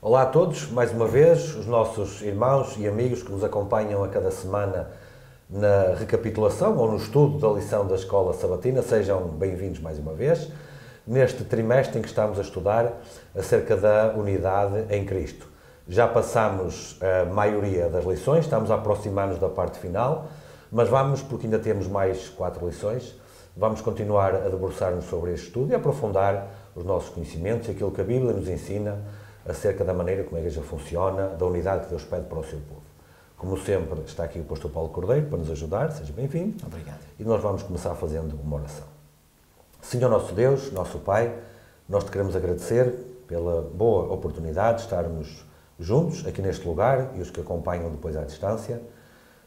Olá a todos, mais uma vez, os nossos irmãos e amigos que nos acompanham a cada semana na recapitulação ou no estudo da lição da Escola Sabatina, sejam bem-vindos mais uma vez, neste trimestre em que estamos a estudar acerca da unidade em Cristo. Já passamos a maioria das lições, estamos a aproximar-nos da parte final, mas vamos, porque ainda temos mais 4 lições, vamos continuar a debruçar-nos sobre este estudo e aprofundar os nossos conhecimentos e aquilo que a Bíblia nos ensina acerca da maneira como a Igreja funciona, da unidade que Deus pede para o seu povo. Como sempre, está aqui o pastor Paulo Cordeiro para nos ajudar, seja bem-vindo. Obrigado. E nós vamos começar fazendo uma oração. Senhor nosso Deus, nosso Pai, nós te queremos agradecer pela boa oportunidade de estarmos juntos aqui neste lugar e os que acompanham depois à distância,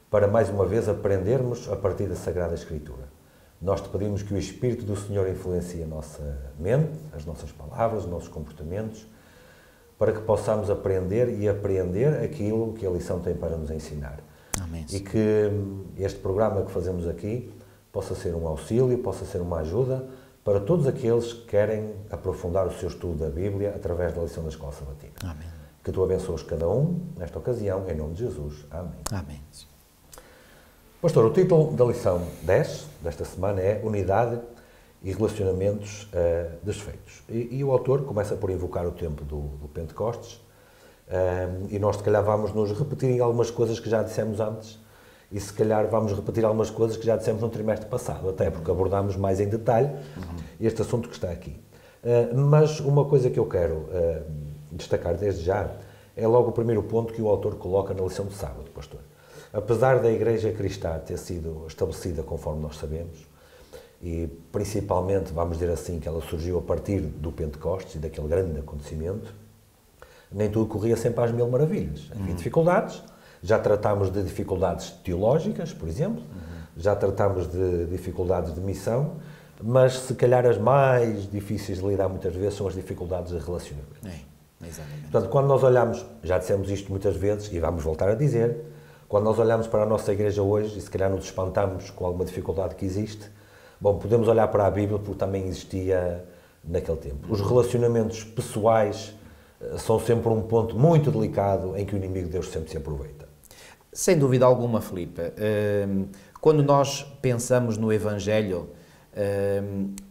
para mais uma vez aprendermos a partir da Sagrada Escritura. Nós te pedimos que o Espírito do Senhor influencie a nossa mente, as nossas palavras, os nossos comportamentos, para que possamos aprender e apreender aquilo que a lição tem para nos ensinar. Amém. E que este programa que fazemos aqui possa ser um auxílio, possa ser uma ajuda para todos aqueles que querem aprofundar o seu estudo da Bíblia através da lição da Escola Sabatina. Amém. Que tu abençoes cada um nesta ocasião, em nome de Jesus. Amém. Amém. Pastor, o título da lição 10 desta semana é Unidade e Relacionamentos Desfeitos. E o autor começa por invocar o tempo do Pentecostes, e nós se calhar vamos nos repetir em algumas coisas que já dissemos antes, e se calhar vamos repetir algumas coisas que já dissemos no trimestre passado, até porque abordámos mais em detalhe este assunto que está aqui. Mas uma coisa que eu quero destacar desde já é logo o primeiro ponto que o autor coloca na lição de sábado, pastor. Apesar da Igreja Cristã ter sido estabelecida conforme nós sabemos, e principalmente, vamos dizer assim, que ela surgiu a partir do Pentecostes e daquele grande acontecimento, nem tudo corria sempre às mil maravilhas. Havia dificuldades, já tratámos de dificuldades teológicas, por exemplo, já tratámos de dificuldades de missão, mas se calhar as mais difíceis de lidar muitas vezes são as dificuldades de relacionamento. Exatamente. Portanto, quando nós olhamos, já dissemos isto muitas vezes e vamos voltar a dizer, quando nós olhamos para a nossa igreja hoje e se calhar nos espantamos com alguma dificuldade que existe, bom, podemos olhar para a Bíblia porque também existia naquele tempo. Os relacionamentos pessoais são sempre um ponto muito delicado em que o inimigo de Deus sempre se aproveita. Sem dúvida alguma, Filipe. Quando nós pensamos no Evangelho,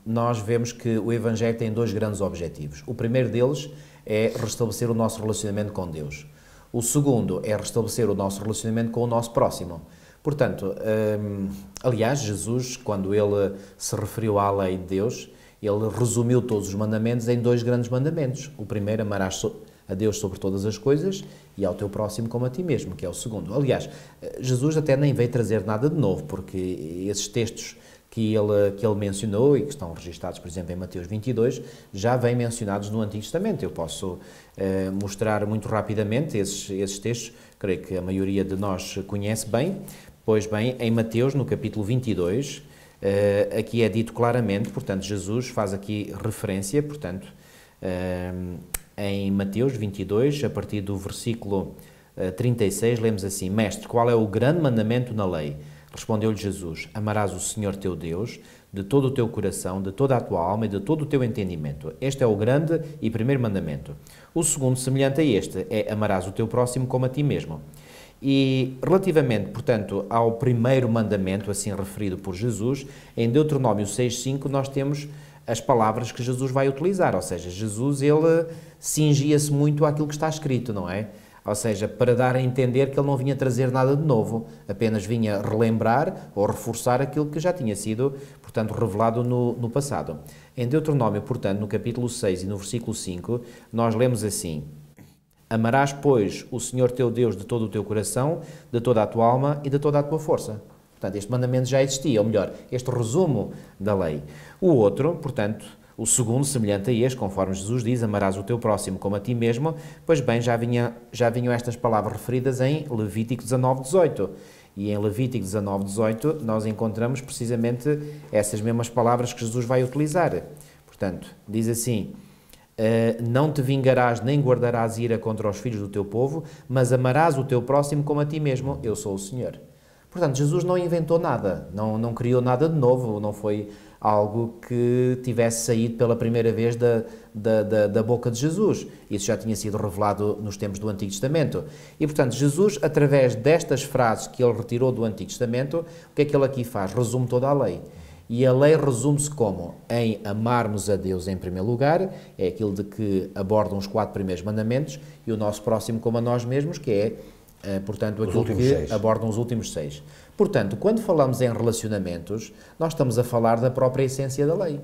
nós vemos que o Evangelho tem 2 grandes objetivos. O primeiro deles é restabelecer o nosso relacionamento com Deus. O segundo é restabelecer o nosso relacionamento com o nosso próximo. Portanto, aliás, Jesus, quando ele se referiu à lei de Deus, ele resumiu todos os mandamentos em 2 grandes mandamentos. O primeiro, amarás a Deus sobre todas as coisas e ao teu próximo como a ti mesmo, que é o segundo. Aliás, Jesus até nem veio trazer nada de novo, porque esses textos que ele mencionou e que estão registados, por exemplo, em Mateus 22, já vêm mencionados no Antigo Testamento. Eu posso mostrar muito rapidamente esses textos, creio que a maioria de nós conhece bem. Pois bem, em Mateus, no capítulo 22, aqui é dito claramente, portanto, Jesus faz aqui referência, portanto, em Mateus 22, a partir do versículo 36, lemos assim: Mestre, qual é o grande mandamento na lei? Respondeu-lhe Jesus: Amarás o Senhor teu Deus de todo o teu coração, de toda a tua alma e de todo o teu entendimento. Este é o grande e primeiro mandamento. O segundo, semelhante a este, é amarás o teu próximo como a ti mesmo. E relativamente, portanto, ao primeiro mandamento, assim referido por Jesus, em Deuteronômio 6,5 nós temos as palavras que Jesus vai utilizar, ou seja, Jesus ele cingia-se muito àquilo que está escrito, não é? Ou seja, para dar a entender que ele não vinha trazer nada de novo, apenas vinha relembrar ou reforçar aquilo que já tinha sido, portanto, revelado no passado. Em Deuteronômio, portanto, no capítulo 6 e no versículo 5, nós lemos assim: Amarás, pois, o Senhor teu Deus de todo o teu coração, de toda a tua alma e de toda a tua força. Portanto, este mandamento já existia, ou melhor, este resumo da lei. O outro, portanto, o segundo, semelhante a este, conforme Jesus diz, amarás o teu próximo como a ti mesmo, pois bem, já vinham estas palavras referidas em Levítico 19:18. E em Levítico 19:18 nós encontramos precisamente essas mesmas palavras que Jesus vai utilizar. Portanto, diz assim: não te vingarás nem guardarás ira contra os filhos do teu povo, mas amarás o teu próximo como a ti mesmo, eu sou o Senhor. Portanto, Jesus não inventou nada, não criou nada de novo, não foi algo que tivesse saído pela primeira vez da boca de Jesus. Isso já tinha sido revelado nos tempos do Antigo Testamento. E, portanto, Jesus, através destas frases que ele retirou do Antigo Testamento, o que é que ele aqui faz? Resume toda a lei. E a lei resume-se como? Em amarmos a Deus em primeiro lugar, é aquilo de que abordam os 4 primeiros mandamentos, e o nosso próximo como a nós mesmos, que é, portanto, aquilo que abordam os últimos 6. Portanto, quando falamos em relacionamentos, nós estamos a falar da própria essência da lei,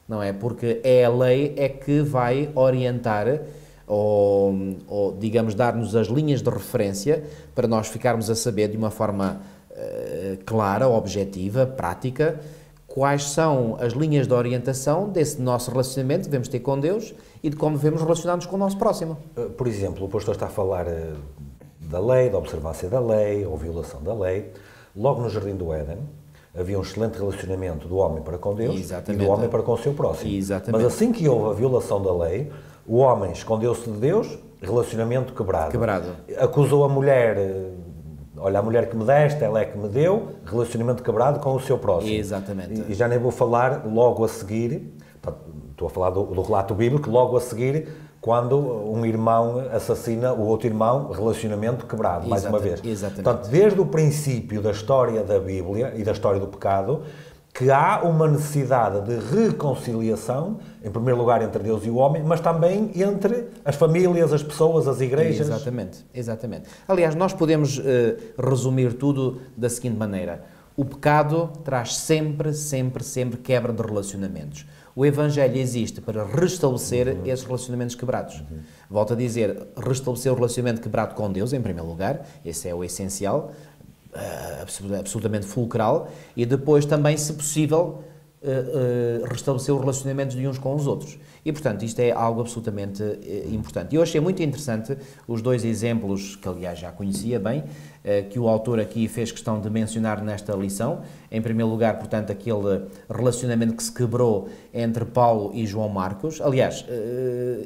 não é? Porque é a lei é que vai orientar ou digamos, dar-nos as linhas de referência para nós ficarmos a saber de uma forma clara, objetiva, prática, quais são as linhas de orientação desse nosso relacionamento que devemos ter com Deus e de como devemos relacionar-nos com o nosso próximo. Por exemplo, o pastor está a falar da lei, da observância da lei, ou violação da lei. Logo no Jardim do Éden, havia um excelente relacionamento do homem para com Deus e do homem para com o seu próximo. Exatamente. Mas assim que houve a violação da lei, o homem escondeu-se de Deus, relacionamento quebrado. Acusou a mulher... Olha, a mulher que me deste, ela é que me deu, relacionamento quebrado com o seu próximo. Exatamente. E já nem vou falar logo a seguir, estou a falar do relato bíblico, logo a seguir, quando um irmão assassina o outro irmão, relacionamento quebrado, mais uma vez. Exatamente. Portanto, desde o princípio da história da Bíblia e da história do pecado, que há uma necessidade de reconciliação, em primeiro lugar entre Deus e o homem, mas também entre as famílias, as pessoas, as igrejas. Exatamente. Aliás, nós podemos resumir tudo da seguinte maneira. O pecado traz sempre quebra de relacionamentos. O Evangelho existe para restabelecer esses relacionamentos quebrados. Volto a dizer, restabelecer o relacionamento quebrado com Deus, em primeiro lugar, esse é o essencial, absolutamente fulcral, e depois também, se possível, restabelecer os relacionamentos de uns com os outros. E, portanto, isto é algo absolutamente importante. Eu achei muito interessante os 2 exemplos, que aliás já conhecia bem, que o autor aqui fez questão de mencionar nesta lição. Em primeiro lugar, portanto, aquele relacionamento que se quebrou entre Paulo e João Marcos. Aliás,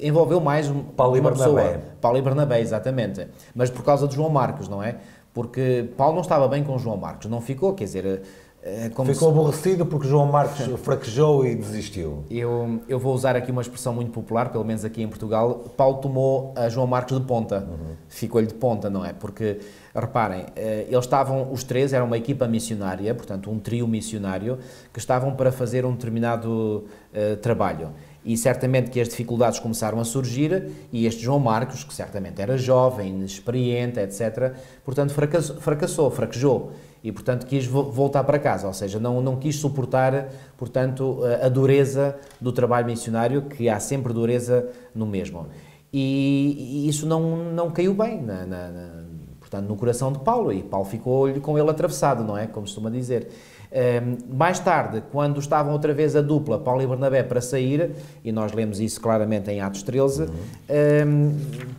envolveu mais Paulo e Barnabé. Paulo e Barnabé, exatamente. Mas por causa de João Marcos, não é? Porque Paulo não estava bem com João Marcos, não ficou, quer dizer... Ficou aborrecido porque João Marcos fraquejou e desistiu. Eu vou usar aqui uma expressão muito popular, pelo menos aqui em Portugal. Paulo tomou a João Marcos de ponta. Ficou-lhe de ponta, não é? Porque, reparem, eles estavam, os 3, eram uma equipa missionária, portanto um trio missionário, que estavam para fazer um determinado trabalho. E certamente que as dificuldades começaram a surgir e este João Marcos, que certamente era jovem, inexperiente, etc., portanto fraquejou e, portanto, quis voltar para casa, ou seja, não quis suportar, portanto, a dureza do trabalho missionário, que há sempre dureza no mesmo. E isso não caiu bem, portanto, no coração de Paulo, e Paulo ficou com ele atravessado, não é? Como se costuma dizer. Mais tarde, quando estavam outra vez a dupla, Paulo e Barnabé, para sair, e nós lemos isso claramente em Atos 13,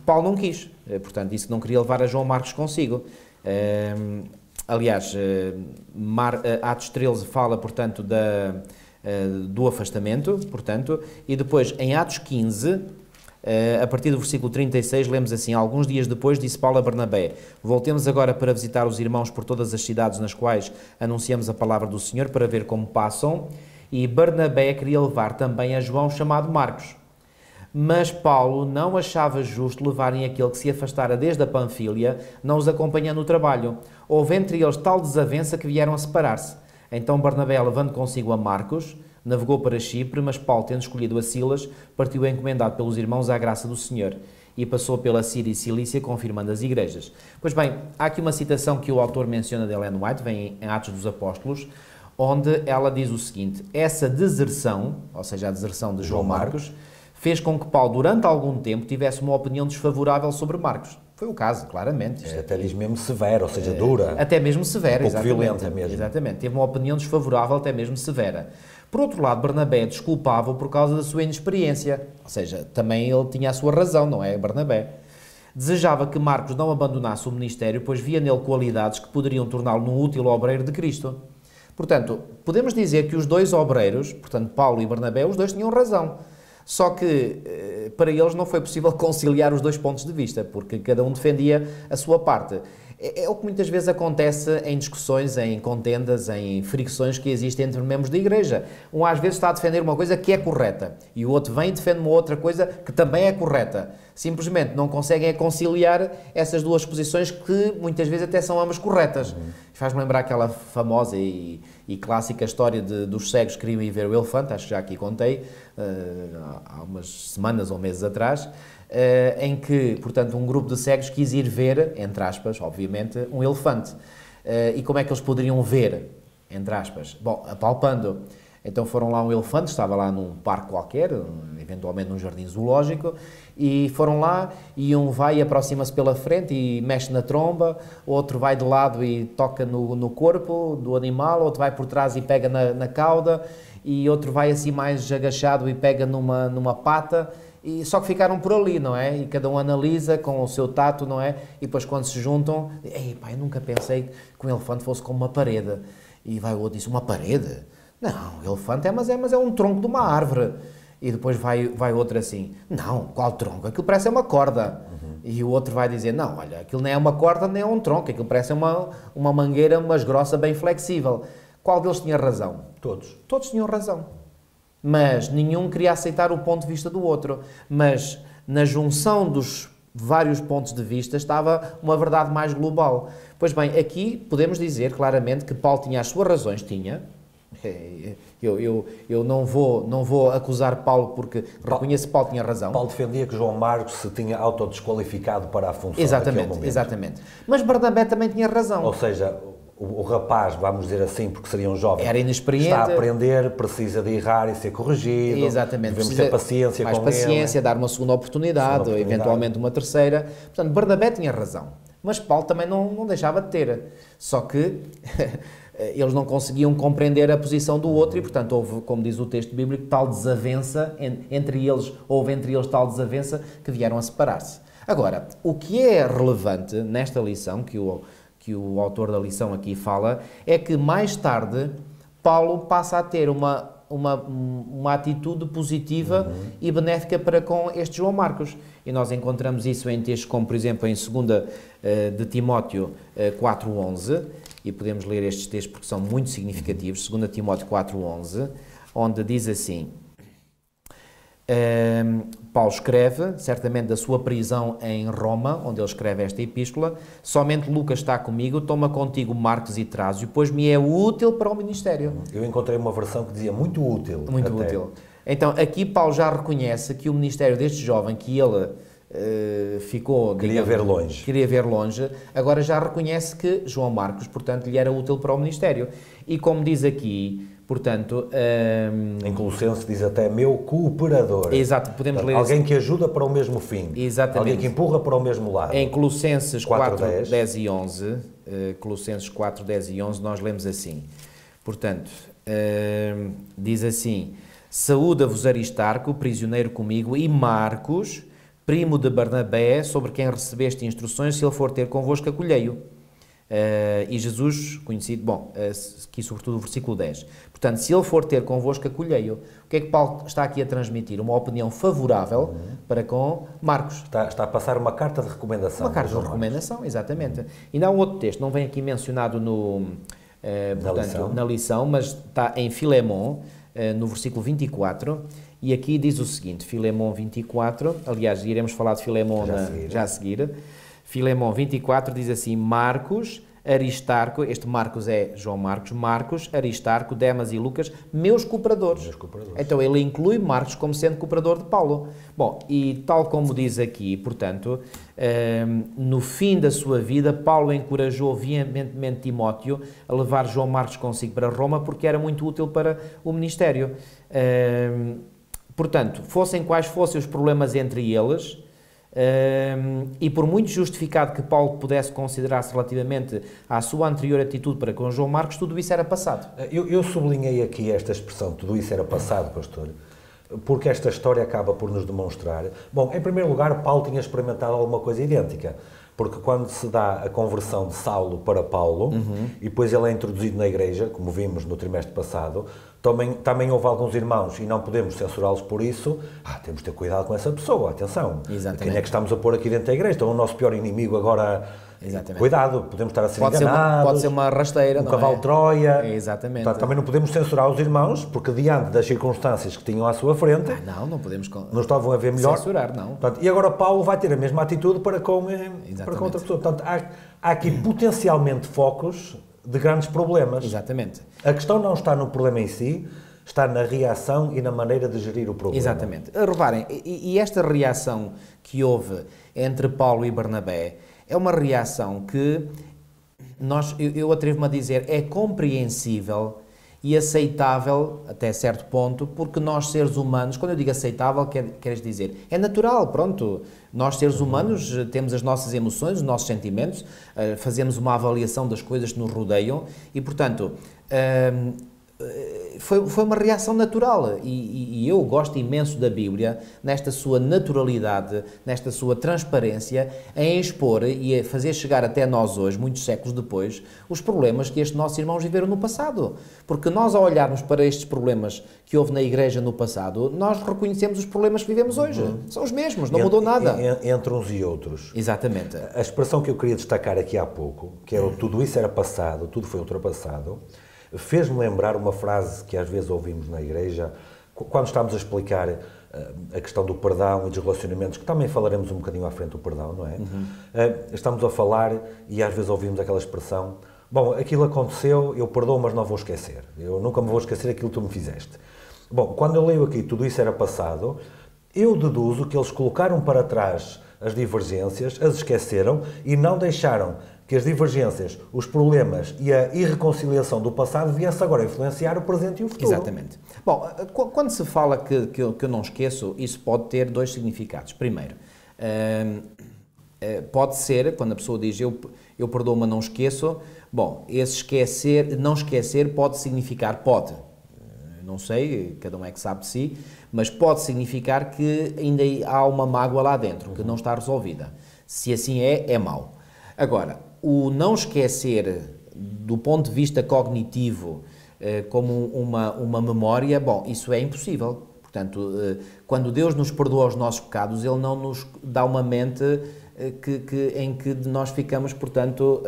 Paulo não quis, portanto, disse que não queria levar a João Marcos consigo. Aliás, Atos 13 fala, portanto, do afastamento, portanto, e depois em Atos 15, a partir do versículo 36, lemos assim: alguns dias depois disse Paulo a Barnabé: voltemos agora para visitar os irmãos por todas as cidades nas quais anunciamos a palavra do Senhor, para ver como passam. E Barnabé queria levar também a João, chamado Marcos. Mas Paulo não achava justo levarem aquele que se afastara desde a Panfília, não os acompanhando no trabalho. Houve entre eles tal desavença que vieram a separar-se. Então Barnabé, levando consigo a Marcos, navegou para Chipre, mas Paulo, tendo escolhido a Silas, partiu encomendado pelos irmãos à graça do Senhor e passou pela Síria e Cilícia, confirmando as igrejas. Pois bem, há aqui uma citação que o autor menciona de Ellen White, vem em Atos dos Apóstolos, onde ela diz o seguinte: essa deserção, ou seja, a deserção de João Marcos, fez com que Paulo, durante algum tempo, tivesse uma opinião desfavorável sobre Marcos. Foi o caso, claramente. Até diz mesmo severa, ou seja, dura. Até mesmo severa, exatamente. Violenta mesmo. Exatamente. Teve uma opinião desfavorável, até mesmo severa. Por outro lado, Barnabé desculpava-o por causa da sua inexperiência. Ou seja, também ele tinha a sua razão, não é, Barnabé? Desejava que Marcos não abandonasse o ministério, pois via nele qualidades que poderiam torná-lo um útil obreiro de Cristo. Portanto, podemos dizer que os 2 obreiros, portanto, Paulo e Barnabé, os 2 tinham razão. Só que para eles não foi possível conciliar os 2 pontos de vista, porque cada um defendia a sua parte. É o que muitas vezes acontece em discussões, em contendas, em fricções que existem entre membros da Igreja. Um às vezes está a defender uma coisa que é correta e o outro vem e defende uma outra coisa que também é correta. Simplesmente não conseguem conciliar essas duas posições que muitas vezes até são ambas corretas. Faz-me lembrar aquela famosa e clássica história dos cegos que queriam ir ver o elefante, acho que já aqui contei, há umas semanas ou meses atrás, em que, portanto, um grupo de cegos quis ir ver, entre aspas, obviamente, um elefante. E como é que eles poderiam ver, entre aspas? Bom, apalpando. Então foram lá um elefante, estava lá num parque qualquer, eventualmente num jardim zoológico, e foram lá e um vai e aproxima-se pela frente e mexe na tromba, outro vai de lado e toca no corpo do animal, outro vai por trás e pega na cauda, e outro vai assim mais agachado e pega numa pata. E só que ficaram por ali, não é? E cada um analisa com o seu tato, não é? E depois quando se juntam, ei pá, eu nunca pensei que um elefante fosse como uma parede. E vai o outro e diz, uma parede? Não, o elefante mas é um tronco de uma árvore. E depois vai outro assim, não, qual tronco? Aquilo parece uma corda. E o outro vai dizer, não, olha, aquilo nem é uma corda nem é um tronco, aquilo parece uma mangueira, mas grossa, bem flexível. Qual deles tinha razão? Todos. Todos tinham razão. Mas nenhum queria aceitar o ponto de vista do outro. Mas na junção dos vários pontos de vista estava uma verdade mais global. Pois bem, aqui podemos dizer claramente que Paulo tinha as suas razões, tinha. Eu não vou acusar Paulo porque reconheço que Paulo tinha razão. Paulo defendia que João Marcos se tinha autodesqualificado para a função Exatamente, naquele momento. Exatamente. Mas Barnabé também tinha razão. Ou seja, o rapaz, vamos dizer assim, porque seria um jovem, era inexperiente, está a aprender, precisa de errar e ser corrigido. Exatamente. Devemos ter paciência mais com paciência, ele. dar uma segunda oportunidade, ou eventualmente uma terceira. Portanto, Barnabé tinha razão. Mas Paulo também não deixava de ter. Só que eles não conseguiam compreender a posição do outro e, portanto, houve, como diz o texto bíblico, tal desavença entre eles, houve entre eles tal desavença que vieram a separar-se. Agora, o que é relevante nesta lição que o autor da lição aqui fala, é que mais tarde Paulo passa a ter uma atitude positiva e benéfica para com este João Marcos. E nós encontramos isso em textos como, por exemplo, em 2 de Timóteo 4:11, e podemos ler estes textos porque são muito significativos, 2 Timóteo 4:11, onde diz assim... Paulo escreve, certamente da sua prisão em Roma, onde ele escreve esta epístola, somente Lucas está comigo, toma contigo Marcos e Trásio, pois me é útil para o ministério. Eu encontrei uma versão que dizia muito útil. Muito útil. Então, aqui Paulo já reconhece que o ministério deste jovem, que ele ficou... Queria ver longe, agora já reconhece que João Marcos, portanto, lhe era útil para o ministério. E como diz aqui... Portanto, em Colossenses diz até meu cooperador. Exato, podemos ler alguém assim. Que ajuda para o mesmo fim. Exatamente. Alguém que empurra para o mesmo lado. Em Colossenses 4, 10 e 11, Colossenses 4, 10 e 11, nós lemos assim. Portanto, diz assim: saúda-vos Aristarco, prisioneiro comigo, e Marcos, primo de Barnabé, sobre quem recebeste instruções, se ele for ter convosco, acolhei-o. E Jesus, conhecido, aqui sobretudo o versículo 10. Portanto, se ele for ter convosco, acolhei-o. O que é que Paulo está aqui a transmitir? Uma opinião favorável para com Marcos. Está a passar uma carta de recomendação. Uma carta de recomendação, exatamente. E há um outro texto, não vem aqui mencionado na lição, mas está em Filemon, no versículo 24, e aqui diz o seguinte, Filemon 24, aliás, iremos falar de Filemon já a seguir. Filemon 24 diz assim, Marcos, Aristarco, este Marcos é João Marcos, Aristarco, Demas e Lucas, meus cooperadores. Então ele inclui Marcos como sendo cooperador de Paulo. Bom, e tal como diz aqui, portanto, no fim da sua vida, Paulo encorajou veementemente Timóteo a levar João Marcos consigo para Roma porque era muito útil para o ministério. Portanto, fossem quais fossem os problemas entre eles, e por muito justificado que Paulo pudesse considerar-se relativamente à sua anterior atitude para com João Marcos, tudo isso era passado. Eu sublinhei aqui esta expressão, tudo isso era passado, pastor, porque esta história acaba por nos demonstrar... Bom, em primeiro lugar, Paulo tinha experimentado alguma coisa idêntica, porque quando se dá a conversão de Saulo para Paulo, e depois ele é introduzido na igreja, como vimos no trimestre passado, também houve alguns irmãos, e não podemos censurá-los por isso, temos de ter cuidado com essa pessoa, atenção. Exatamente. Quem é que estamos a pôr aqui dentro da igreja? Então o nosso pior inimigo agora Exatamente. Cuidado, podemos estar a ser enganados. Pode ser uma rasteira, um não cavalo é? de Troia. Exatamente. Portanto, também não podemos censurar os irmãos, porque diante das circunstâncias que tinham à sua frente, Não podemos não estavam a ver melhor. censurar, não. Portanto, e agora Paulo vai ter a mesma atitude para com outra pessoa. Portanto, há aqui potencialmente focos de grandes problemas. Exatamente. A questão não está no problema em si, está na reação e na maneira de gerir o problema. Exatamente. Reparem, e esta reação que houve entre Paulo e Barnabé é uma reação que eu atrevo-me a dizer, é compreensível e aceitável até certo ponto, porque nós seres humanos, quando eu digo aceitável, queres dizer, é natural, pronto, nós seres humanos temos as nossas emoções, os nossos sentimentos, fazemos uma avaliação das coisas que nos rodeiam e, portanto, foi uma reação natural e eu gosto imenso da Bíblia nesta sua naturalidade, nesta sua transparência em expor e a fazer chegar até nós hoje, muitos séculos depois, os problemas que estes nossos irmãos viveram no passado. Porque nós, ao olharmos para estes problemas que houve na Igreja no passado, nós reconhecemos os problemas que vivemos hoje. São os mesmos, não mudou nada. Entre uns e outros. Exatamente. A expressão que eu queria destacar aqui há pouco, que era tudo isso era passado, tudo foi ultrapassado, fez-me lembrar uma frase que às vezes ouvimos na igreja, quando estamos a explicar a questão do perdão e dos relacionamentos, que também falaremos um bocadinho à frente do perdão, não é? Estamos a falar e às vezes ouvimos aquela expressão, bom, aquilo aconteceu, eu perdoo, mas não vou esquecer. Eu nunca me vou esquecer aquilo que tu me fizeste. Bom, quando eu leio aqui tudo isso era passado, eu deduzo que eles colocaram para trás as divergências, as esqueceram e não deixaram que as divergências, os problemas e a irreconciliação do passado viesse agora a influenciar o presente e o futuro. Exatamente. Bom, quando se fala que eu não esqueço, isso pode ter dois significados. Primeiro, pode ser, quando a pessoa diz eu perdoo, mas não esqueço, bom, não esquecer pode significar, não sei, cada um é que sabe de si, mas pode significar que ainda há uma mágoa lá dentro, que não está resolvida. Se assim é mau. Agora, o não esquecer, do ponto de vista cognitivo, como uma memória, bom, isso é impossível. Portanto, quando Deus nos perdoa os nossos pecados, Ele não nos dá uma mente em que nós ficamos, portanto,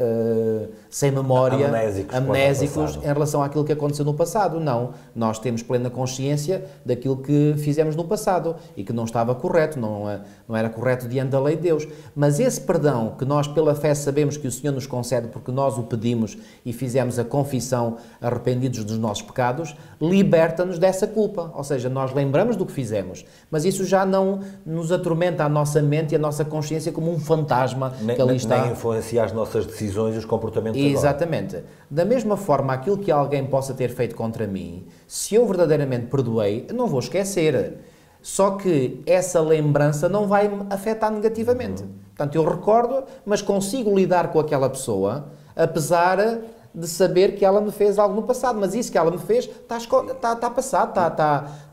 sem memória, amnésicos em relação àquilo que aconteceu no passado. Não, nós temos plena consciência daquilo que fizemos no passado e que não estava correto, não era correto diante da lei de Deus. Mas esse perdão que nós pela fé sabemos que o Senhor nos concede porque nós o pedimos e fizemos a confissão arrependidos dos nossos pecados, liberta-nos dessa culpa. Ou seja, nós lembramos do que fizemos, mas isso já não nos atormenta a nossa mente e a nossa consciência como um fantasma que ali está. Nem influencia as nossas decisões e os comportamentos Exatamente. Agora. Da mesma forma, aquilo que alguém possa ter feito contra mim, se eu verdadeiramente perdoei, eu não vou esquecer. Só que essa lembrança não vai me afetar negativamente. Portanto, eu recordo, mas consigo lidar com aquela pessoa, apesar de saber que ela me fez algo no passado. Mas isso que ela me fez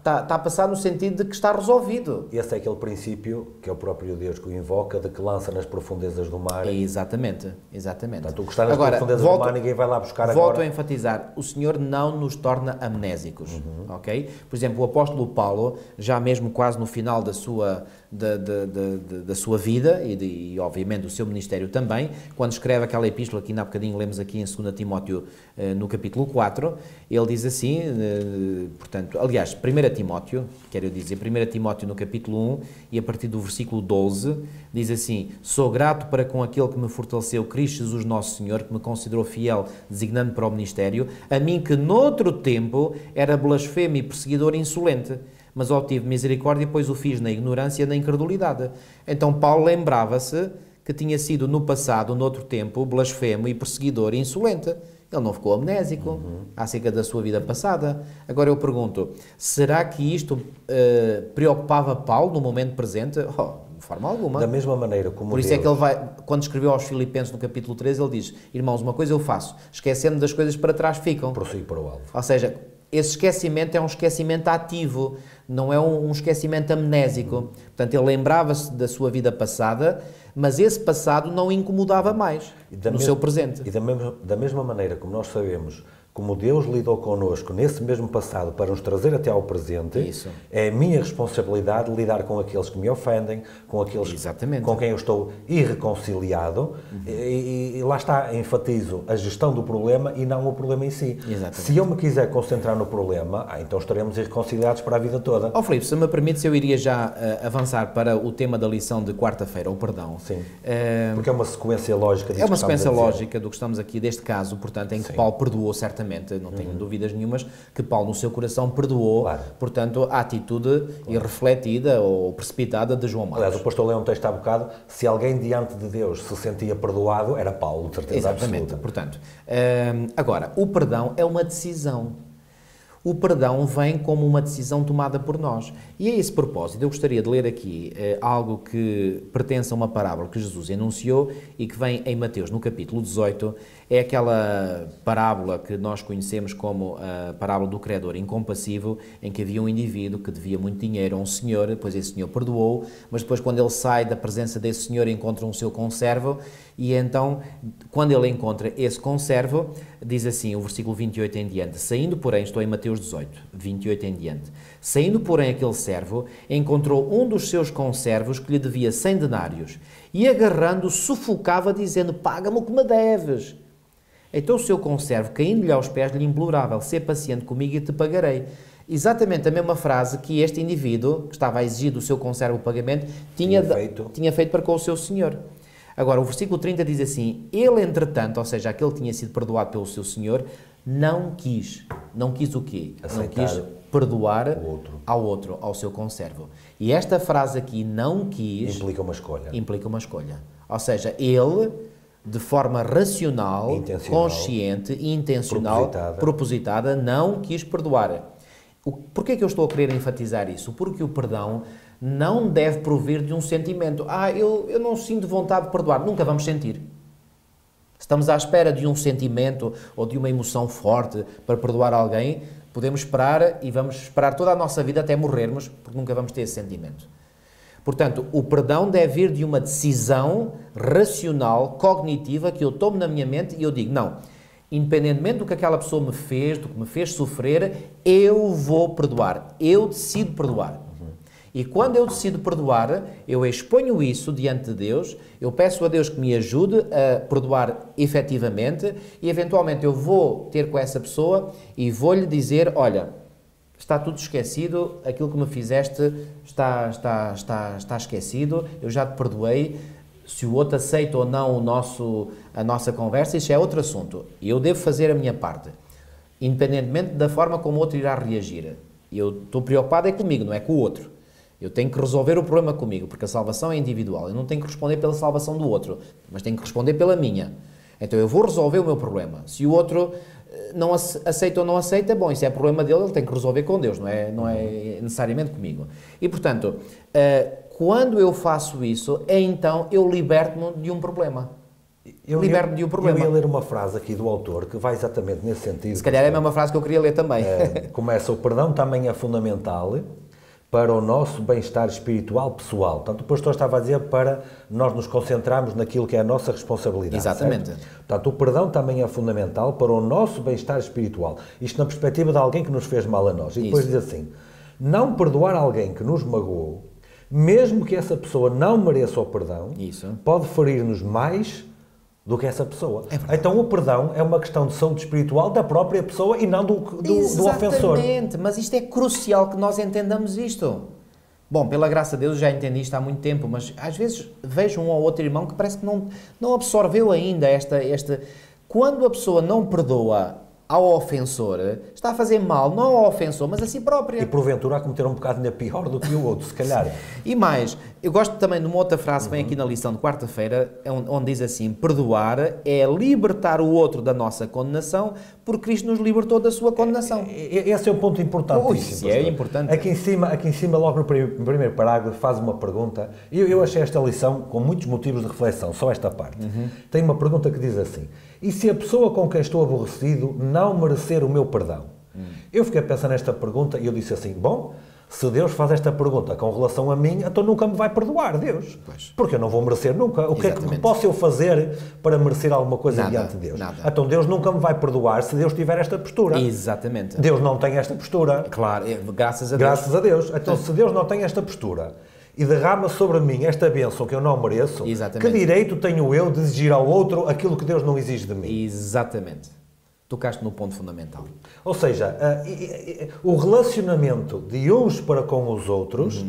está passado no sentido de que está resolvido. Esse é aquele princípio que é o próprio Deus que o invoca, de que lança nas profundezas do mar. Exatamente. Portanto, o que está nas profundezas do mar ninguém vai lá buscar agora. Volto a enfatizar, o Senhor não nos torna amnésicos, ok? Por exemplo, o apóstolo Paulo, já mesmo quase no final da sua vida e obviamente do seu ministério também, quando escreve aquela epístola que ainda há bocadinho lemos aqui em 2 Timóteo no capítulo 4, ele diz assim, portanto, aliás, 1 Timóteo, quero dizer, 1 Timóteo no capítulo 1 e a partir do versículo 12, diz assim: sou grato para com aquele que me fortaleceu, Cristo Jesus nosso Senhor, que me considerou fiel, designando para o ministério, a mim que noutro tempo era blasfemo e perseguidor insolente, mas obtive misericórdia, pois o fiz na ignorância e na incredulidade. Então Paulo lembrava-se que tinha sido no passado, noutro tempo, blasfemo e perseguidor e insolente. Ele não ficou amnésico acerca da sua vida passada. Agora eu pergunto, será que isto preocupava Paulo no momento presente? De forma alguma. Da mesma maneira como Por isso Deus... é que ele quando escreveu aos Filipenses no capítulo 13, ele diz: irmãos, uma coisa eu faço, esquecendo das coisas para trás ficam. Prossigo para o alvo. Ou seja, esse esquecimento é um esquecimento ativo, não é um esquecimento amnésico. Portanto, ele lembrava-se da sua vida passada, mas esse passado não o incomodava mais no seu presente. E da mesma maneira como nós sabemos como Deus lidou connosco nesse mesmo passado para nos trazer até ao presente, Isso. é a minha responsabilidade lidar com aqueles que me ofendem, com aqueles com quem eu estou irreconciliado, e lá está, enfatizo a gestão do problema e não o problema em si. Exatamente. Se eu me quiser concentrar no problema, então estaremos irreconciliados para a vida toda. Filipe, se me permites, eu iria já avançar para o tema da lição de quarta-feira, o perdão. Sim, porque é uma sequência lógica disso. É uma sequência lógica do que estamos aqui, deste caso, portanto, em que Sim. Paulo perdoou certamente, não tenho dúvidas nenhumas, que Paulo no seu coração perdoou, Claro. portanto, a atitude irrefletida ou precipitada de João Marcos. Aliás, o pastor leu um texto há bocado, se alguém diante de Deus se sentia perdoado, era Paulo, de certeza Exatamente, absoluta. portanto, agora, o perdão é uma decisão. O perdão vem como uma decisão tomada por nós. E a esse propósito, eu gostaria de ler aqui algo que pertence a uma parábola que Jesus enunciou e que vem em Mateus, no capítulo 18. É aquela parábola que nós conhecemos como a parábola do credor incompassivo, em que havia um indivíduo que devia muito dinheiro a um senhor, depois esse senhor perdoou, mas depois quando ele sai da presença desse senhor encontra um seu conservo, e então, quando ele encontra esse conservo, diz assim, o versículo 28 em diante, saindo porém, estou em Mateus 18, 28 em diante, saindo porém aquele servo, encontrou um dos seus conservos que lhe devia 100 denários, e agarrando, sufocava, dizendo, paga-me o que me deves. Então o seu conservo, caindo-lhe aos pés, lhe implorava, sê paciente comigo e te pagarei. Exatamente a mesma frase que este indivíduo, que estava a exigir do seu conservo o pagamento, tinha feito para com o seu senhor. Agora, o versículo 30 diz assim, ele, entretanto, ou seja, aquele que tinha sido perdoado pelo seu senhor, não quis o quê? Não quis perdoar ao outro, ao seu conservo. E esta frase aqui, não quis... Implica uma escolha. Ou seja, ele, de forma racional, consciente e intencional, propositada, não quis perdoar. Porquê é que eu estou a querer enfatizar isso? Porque o perdão não deve provir de um sentimento. Eu não sinto vontade de perdoar. Nunca vamos sentir. Estamos à espera de um sentimento ou de uma emoção forte para perdoar alguém, podemos esperar e vamos esperar toda a nossa vida até morrermos, porque nunca vamos ter esse sentimento. Portanto, o perdão deve vir de uma decisão racional, cognitiva, que eu tomo na minha mente e eu digo, não, independentemente do que aquela pessoa me fez, do que me fez sofrer, eu vou perdoar, eu decido perdoar. E quando eu decido perdoar, eu exponho isso diante de Deus, eu peço a Deus que me ajude a perdoar efetivamente e eventualmente eu vou ter com essa pessoa e vou-lhe dizer, olha, está tudo esquecido, aquilo que me fizeste está esquecido, eu já te perdoei, se o outro aceita ou não a nossa conversa, isso é outro assunto. E eu devo fazer a minha parte, independentemente da forma como o outro irá reagir. Eu estou preocupado é comigo, não é com o outro. Eu tenho que resolver o problema comigo, porque a salvação é individual. Eu não tenho que responder pela salvação do outro, mas tenho que responder pela minha. Então eu vou resolver o meu problema. Se o outro não aceita ou não aceita, bom, isso é problema dele, ele tem que resolver com Deus, não é necessariamente comigo. E, portanto, quando eu faço isso, então eu liberto-me de um problema. Eu ia ler uma frase aqui do autor que vai exatamente nesse sentido. Se calhar é a mesma frase que eu queria ler também. Começa, o perdão também é fundamental para o nosso bem-estar espiritual pessoal. Portanto, o pastor estava a dizer para nós nos concentrarmos naquilo que é a nossa responsabilidade. Exatamente. Certo? Portanto, o perdão também é fundamental para o nosso bem-estar espiritual. Isto na perspectiva de alguém que nos fez mal a nós. E depois diz assim, não perdoar alguém que nos magoou, mesmo que essa pessoa não mereça o perdão, pode ferir-nos mais do que essa pessoa. Então o perdão é uma questão de saúde espiritual da própria pessoa e não do ofensor. Exatamente, mas isto é crucial que nós entendamos isto. Bom, pela graça de Deus já entendi isto há muito tempo, mas às vezes vejo um ou outro irmão que parece que não absorveu ainda esta... Quando a pessoa não perdoa ao ofensor, está a fazer mal, não ao ofensor, mas a si própria. E porventura a cometer um bocado ainda pior do que o outro, se calhar. E mais, eu gosto também de uma outra frase que vem aqui na lição de quarta-feira, onde diz assim, perdoar é libertar o outro da nossa condenação, porque Cristo nos libertou da sua condenação. Esse é um ponto importantíssimo. É importante. Aqui em cima, logo no primeiro parágrafo, faz uma pergunta. Eu achei esta lição com muitos motivos de reflexão, só esta parte. Tem uma pergunta que diz assim, e se a pessoa com quem estou aborrecido não merecer o meu perdão? Eu fiquei a pensar nesta pergunta e eu disse assim, bom, Se Deus faz esta pergunta com relação a mim, então nunca me vai perdoar, Deus. Pois. Porque eu não vou merecer nunca. O que é que Exatamente. posso eu fazer para merecer alguma coisa Nada, diante de Deus? nada. Então Deus nunca me vai perdoar se Deus tiver esta postura. Exatamente. Deus não tem esta postura. Claro, graças a Deus. Graças a Deus. Então, se Deus não tem esta postura e derrama sobre mim esta bênção que eu não mereço, Exatamente. que direito tenho eu de exigir ao outro aquilo que Deus não exige de mim? Exatamente. Tocaste no ponto fundamental. Ou seja, o relacionamento de uns para com os outros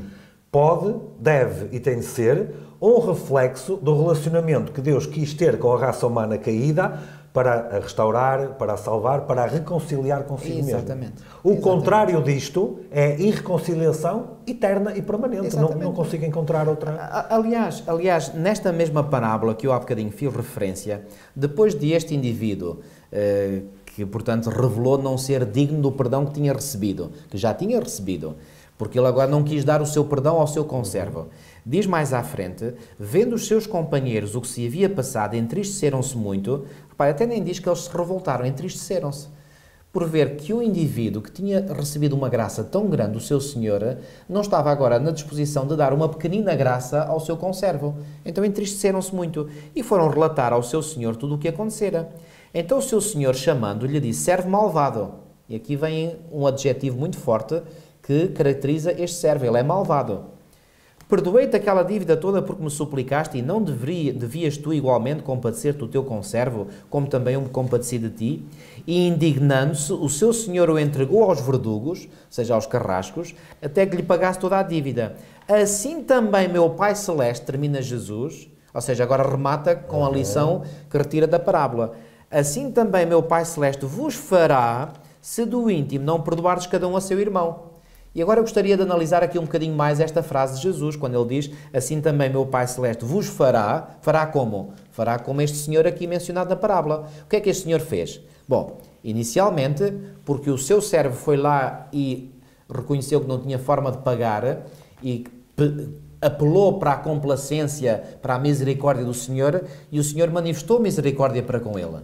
pode, deve e tem de ser um reflexo do relacionamento que Deus quis ter com a raça humana caída para a restaurar, para a salvar, para a reconciliar consigo Exatamente. mesmo. O contrário disto é irreconciliação eterna e permanente. Não consigo encontrar outra... Aliás, nesta mesma parábola que eu há bocadinho fiz referência, depois de este indivíduo, que portanto revelou não ser digno do perdão que tinha recebido, que já tinha recebido, porque ele agora não quis dar o seu perdão ao seu conservo. Diz mais à frente, vendo os seus companheiros o que se havia passado, entristeceram-se muito. Repare, até nem diz que eles se revoltaram, entristeceram-se, por ver que o indivíduo que tinha recebido uma graça tão grande do seu senhor não estava agora na disposição de dar uma pequenina graça ao seu conservo. Então entristeceram-se muito e foram relatar ao seu senhor tudo o que acontecera. Então o seu senhor, chamando-lhe, disse: servo malvado. E aqui vem um adjetivo muito forte que caracteriza este servo. Ele é malvado. Perdoei-te aquela dívida toda porque me suplicaste, e não devias tu igualmente compadecer-te do teu conservo, como também eu me compadeci de ti? E indignando-se, o seu senhor o entregou aos verdugos, ou seja, aos carrascos, até que lhe pagasse toda a dívida. Assim também meu Pai Celeste, termina Jesus, ou seja, agora remata com a lição que retira da parábola. Assim também meu Pai Celeste vos fará, se do íntimo não perdoardes cada um a seu irmão. E agora eu gostaria de analisar aqui um bocadinho mais esta frase de Jesus, quando ele diz: assim também meu Pai Celeste vos fará. Fará como? Fará como este senhor aqui mencionado na parábola. O que é que este senhor fez? Bom, inicialmente, porque o seu servo foi lá e reconheceu que não tinha forma de pagar e apelou para a complacência, para a misericórdia do Senhor, e o Senhor manifestou misericórdia para com ele.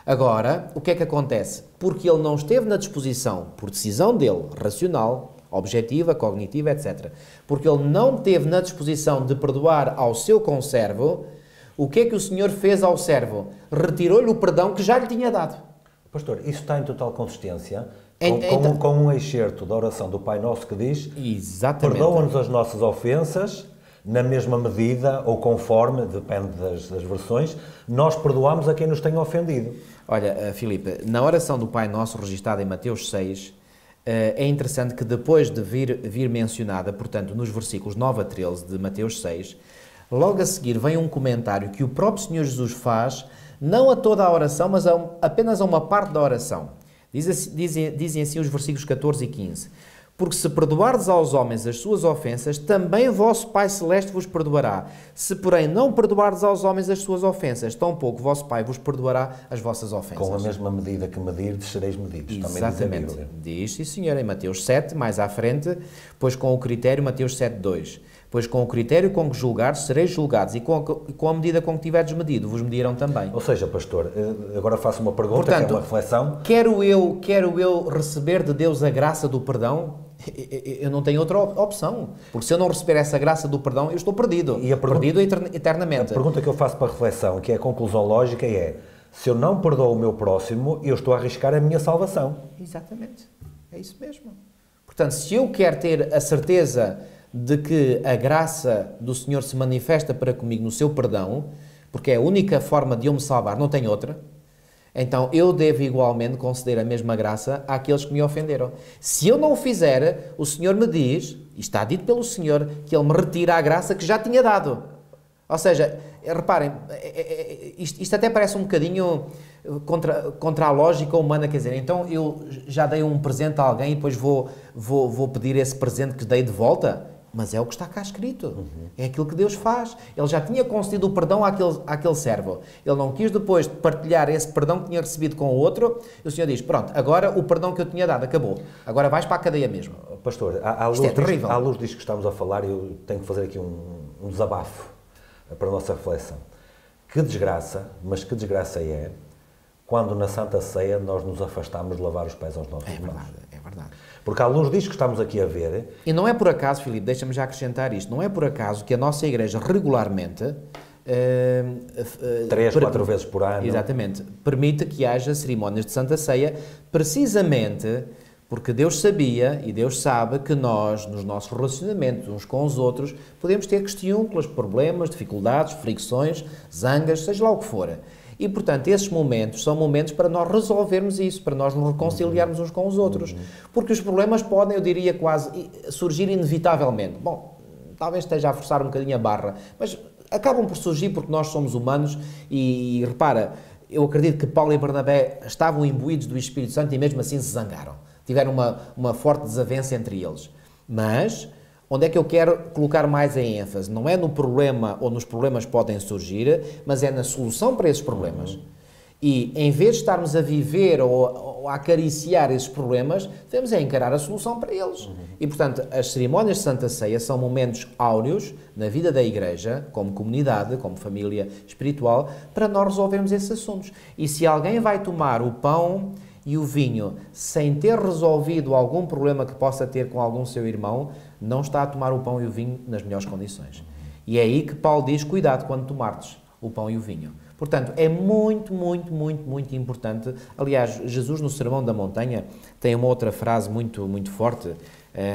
Agora, o que é que acontece? Porque ele não esteve na disposição, por decisão dele, racional, objetiva, cognitiva, etc. Porque ele não teve na disposição de perdoar ao seu conservo, o que é que o Senhor fez ao servo? Retirou-lhe o perdão que já lhe tinha dado. Pastor, isso está em total consistência Então, com um excerto da oração do Pai Nosso que diz: exatamente. perdoa-nos as nossas ofensas, na mesma medida ou conforme, depende das versões, nós perdoamos a quem nos tem ofendido. Olha, Filipe, na oração do Pai Nosso, registada em Mateus 6, é interessante que depois de vir mencionada, portanto, nos versículos 9 a 13 de Mateus 6, logo a seguir vem um comentário que o próprio Senhor Jesus faz, não a toda a oração, mas apenas a uma parte da oração. Dizem assim os versículos 14 e 15. Porque se perdoardes aos homens as suas ofensas, também vosso Pai Celeste vos perdoará. Se, porém, não perdoardes aos homens as suas ofensas, tampouco vosso Pai vos perdoará as vossas ofensas. Com a mesma medida que medirdes, sereis medidos. Exatamente. Diz, sim, senhor, em Mateus 7, mais à frente, pois com o critério, Mateus 7, 2. Pois com o critério com que julgardes, sereis julgados, e com a medida com que tiverdes medido, vos medirão também. Ou seja, pastor, agora faço uma pergunta, portanto, que é uma reflexão. Quero eu receber de Deus a graça do perdão? Eu não tenho outra opção. Porque se eu não receber essa graça do perdão, eu estou perdido. Perdido eternamente. A pergunta que eu faço para a reflexão, que é a conclusão lógica, é: se eu não perdoo o meu próximo, eu estou a arriscar a minha salvação. Exatamente. É isso mesmo. Portanto, se eu quero ter a certeza de que a graça do Senhor se manifesta para comigo no seu perdão, porque é a única forma de eu me salvar, não tem outra, então eu devo igualmente conceder a mesma graça àqueles que me ofenderam. Se eu não o fizer, o Senhor me diz, e está dito pelo Senhor, que Ele me retira a graça que já tinha dado. Ou seja, reparem, isto até parece um bocadinho contra a lógica humana, quer dizer, então eu já dei um presente a alguém e depois vou pedir esse presente que dei de volta? Mas é o que está cá escrito. É aquilo que Deus faz. Ele já tinha concedido o perdão àquele servo. Ele não quis depois partilhar esse perdão que tinha recebido com o outro. E o Senhor diz: pronto, agora o perdão que eu tinha dado acabou. Agora vais para a cadeia mesmo. Pastor, Isto é terrível. À luz disto que estamos a falar, eu tenho que fazer aqui um desabafo para a nossa reflexão. Que desgraça, mas que desgraça é quando na Santa Ceia nós nos afastamos de lavar os pés aos nossos irmãos. É verdade. Porque à luz disto que estamos aqui a ver... E não é por acaso, Filipe, deixa-me já acrescentar isto, não é por acaso que a nossa Igreja regularmente... 3, 4 vezes por ano. Exatamente. Permite que haja cerimónias de Santa Ceia, precisamente porque Deus sabia e Deus sabe que nós, nos nossos relacionamentos uns com os outros, podemos ter questiúnculos, problemas, dificuldades, fricções, zangas, seja lá o que for. E, portanto, esses momentos são momentos para nós resolvermos isso, para nós nos reconciliarmos uns com os outros. Porque os problemas podem, eu diria, quase surgir inevitavelmente. Bom, talvez esteja a forçar um bocadinho a barra, mas acabam por surgir porque nós somos humanos e repara, eu acredito que Paulo e Barnabé estavam imbuídos do Espírito Santo e mesmo assim se zangaram. Tiveram uma forte desavença entre eles. Mas, onde é que eu quero colocar mais a ênfase? Não é no problema, ou nos problemas podem surgir, mas é na solução para esses problemas. E, em vez de estarmos a viver ou a acariciar esses problemas, devemos encarar a solução para eles. E, portanto, as cerimónias de Santa Ceia são momentos áureos na vida da Igreja, como comunidade, como família espiritual, para nós resolvermos esses assuntos. E se alguém vai tomar o pão e o vinho sem ter resolvido algum problema que possa ter com algum seu irmão, não está a tomar o pão e o vinho nas melhores condições. E é aí que Paulo diz, cuidado quando tomardes o pão e o vinho. Portanto, é muito, muito, muito, muito importante. Aliás, Jesus no Sermão da Montanha tem uma outra frase muito, muito forte,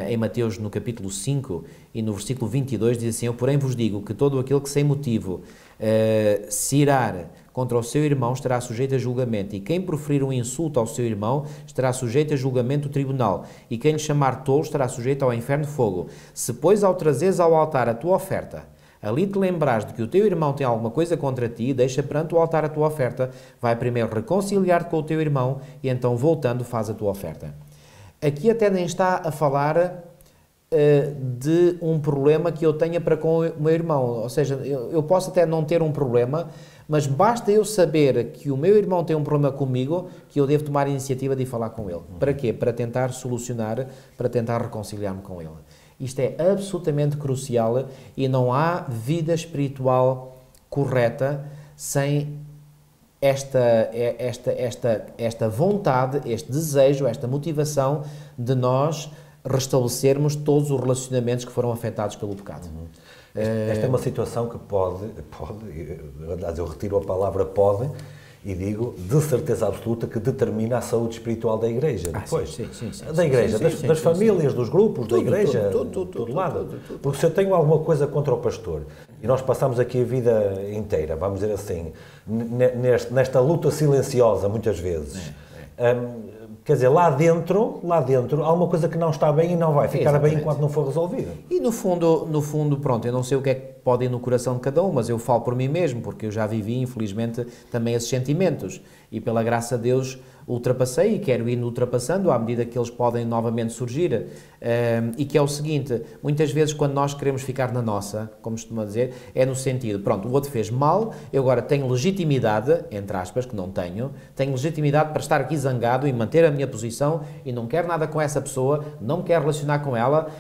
em Mateus no capítulo 5 e no versículo 22, diz assim, eu porém vos digo que todo aquele que sem motivo se irar contra o seu irmão estará sujeito a julgamento, e quem proferir um insulto ao seu irmão estará sujeito a julgamento do tribunal, e quem lhe chamar tolo estará sujeito ao inferno de fogo. Se, pois, ao trazeres ao altar a tua oferta, ali te lembrares de que o teu irmão tem alguma coisa contra ti, deixa perante o altar a tua oferta, vai primeiro reconciliar-te com o teu irmão, e então, voltando, faz a tua oferta. Aqui até nem está a falar de um problema que eu tenha para com o meu irmão, ou seja, eu posso até não ter um problema, mas basta eu saber que o meu irmão tem um problema comigo, que eu devo tomar a iniciativa de ir falar com ele. Para quê? Para tentar solucionar, para tentar reconciliar-me com ele. Isto é absolutamente crucial e não há vida espiritual correta sem esta vontade, este desejo, esta motivação de nós restabelecermos todos os relacionamentos que foram afetados pelo pecado. Esta é uma situação que pode, aliás, eu retiro a palavra pode e digo de certeza absoluta que determina a saúde espiritual da Igreja. Depois, da Igreja, das famílias, dos grupos, da Igreja, todo lado. Porque se eu tenho alguma coisa contra o pastor e nós passamos aqui a vida inteira, vamos dizer assim, nesta luta silenciosa, muitas vezes, quer dizer, lá dentro, há uma coisa que não está bem e não vai ficar bem enquanto não for resolvida. E no fundo, pronto, eu não sei o que é que pode ir no coração de cada um, mas eu falo por mim mesmo, porque eu já vivi, infelizmente, também esses sentimentos. E pela graça de Deus ultrapassei e quero ir ultrapassando à medida que eles podem novamente surgir. E que é o seguinte, muitas vezes quando nós queremos ficar na nossa, como costuma dizer, é no sentido, pronto, o outro fez mal, eu agora tenho legitimidade, entre aspas, que não tenho legitimidade para estar aqui zangado e manter a minha posição e não quero nada com essa pessoa, não me quero relacionar com ela,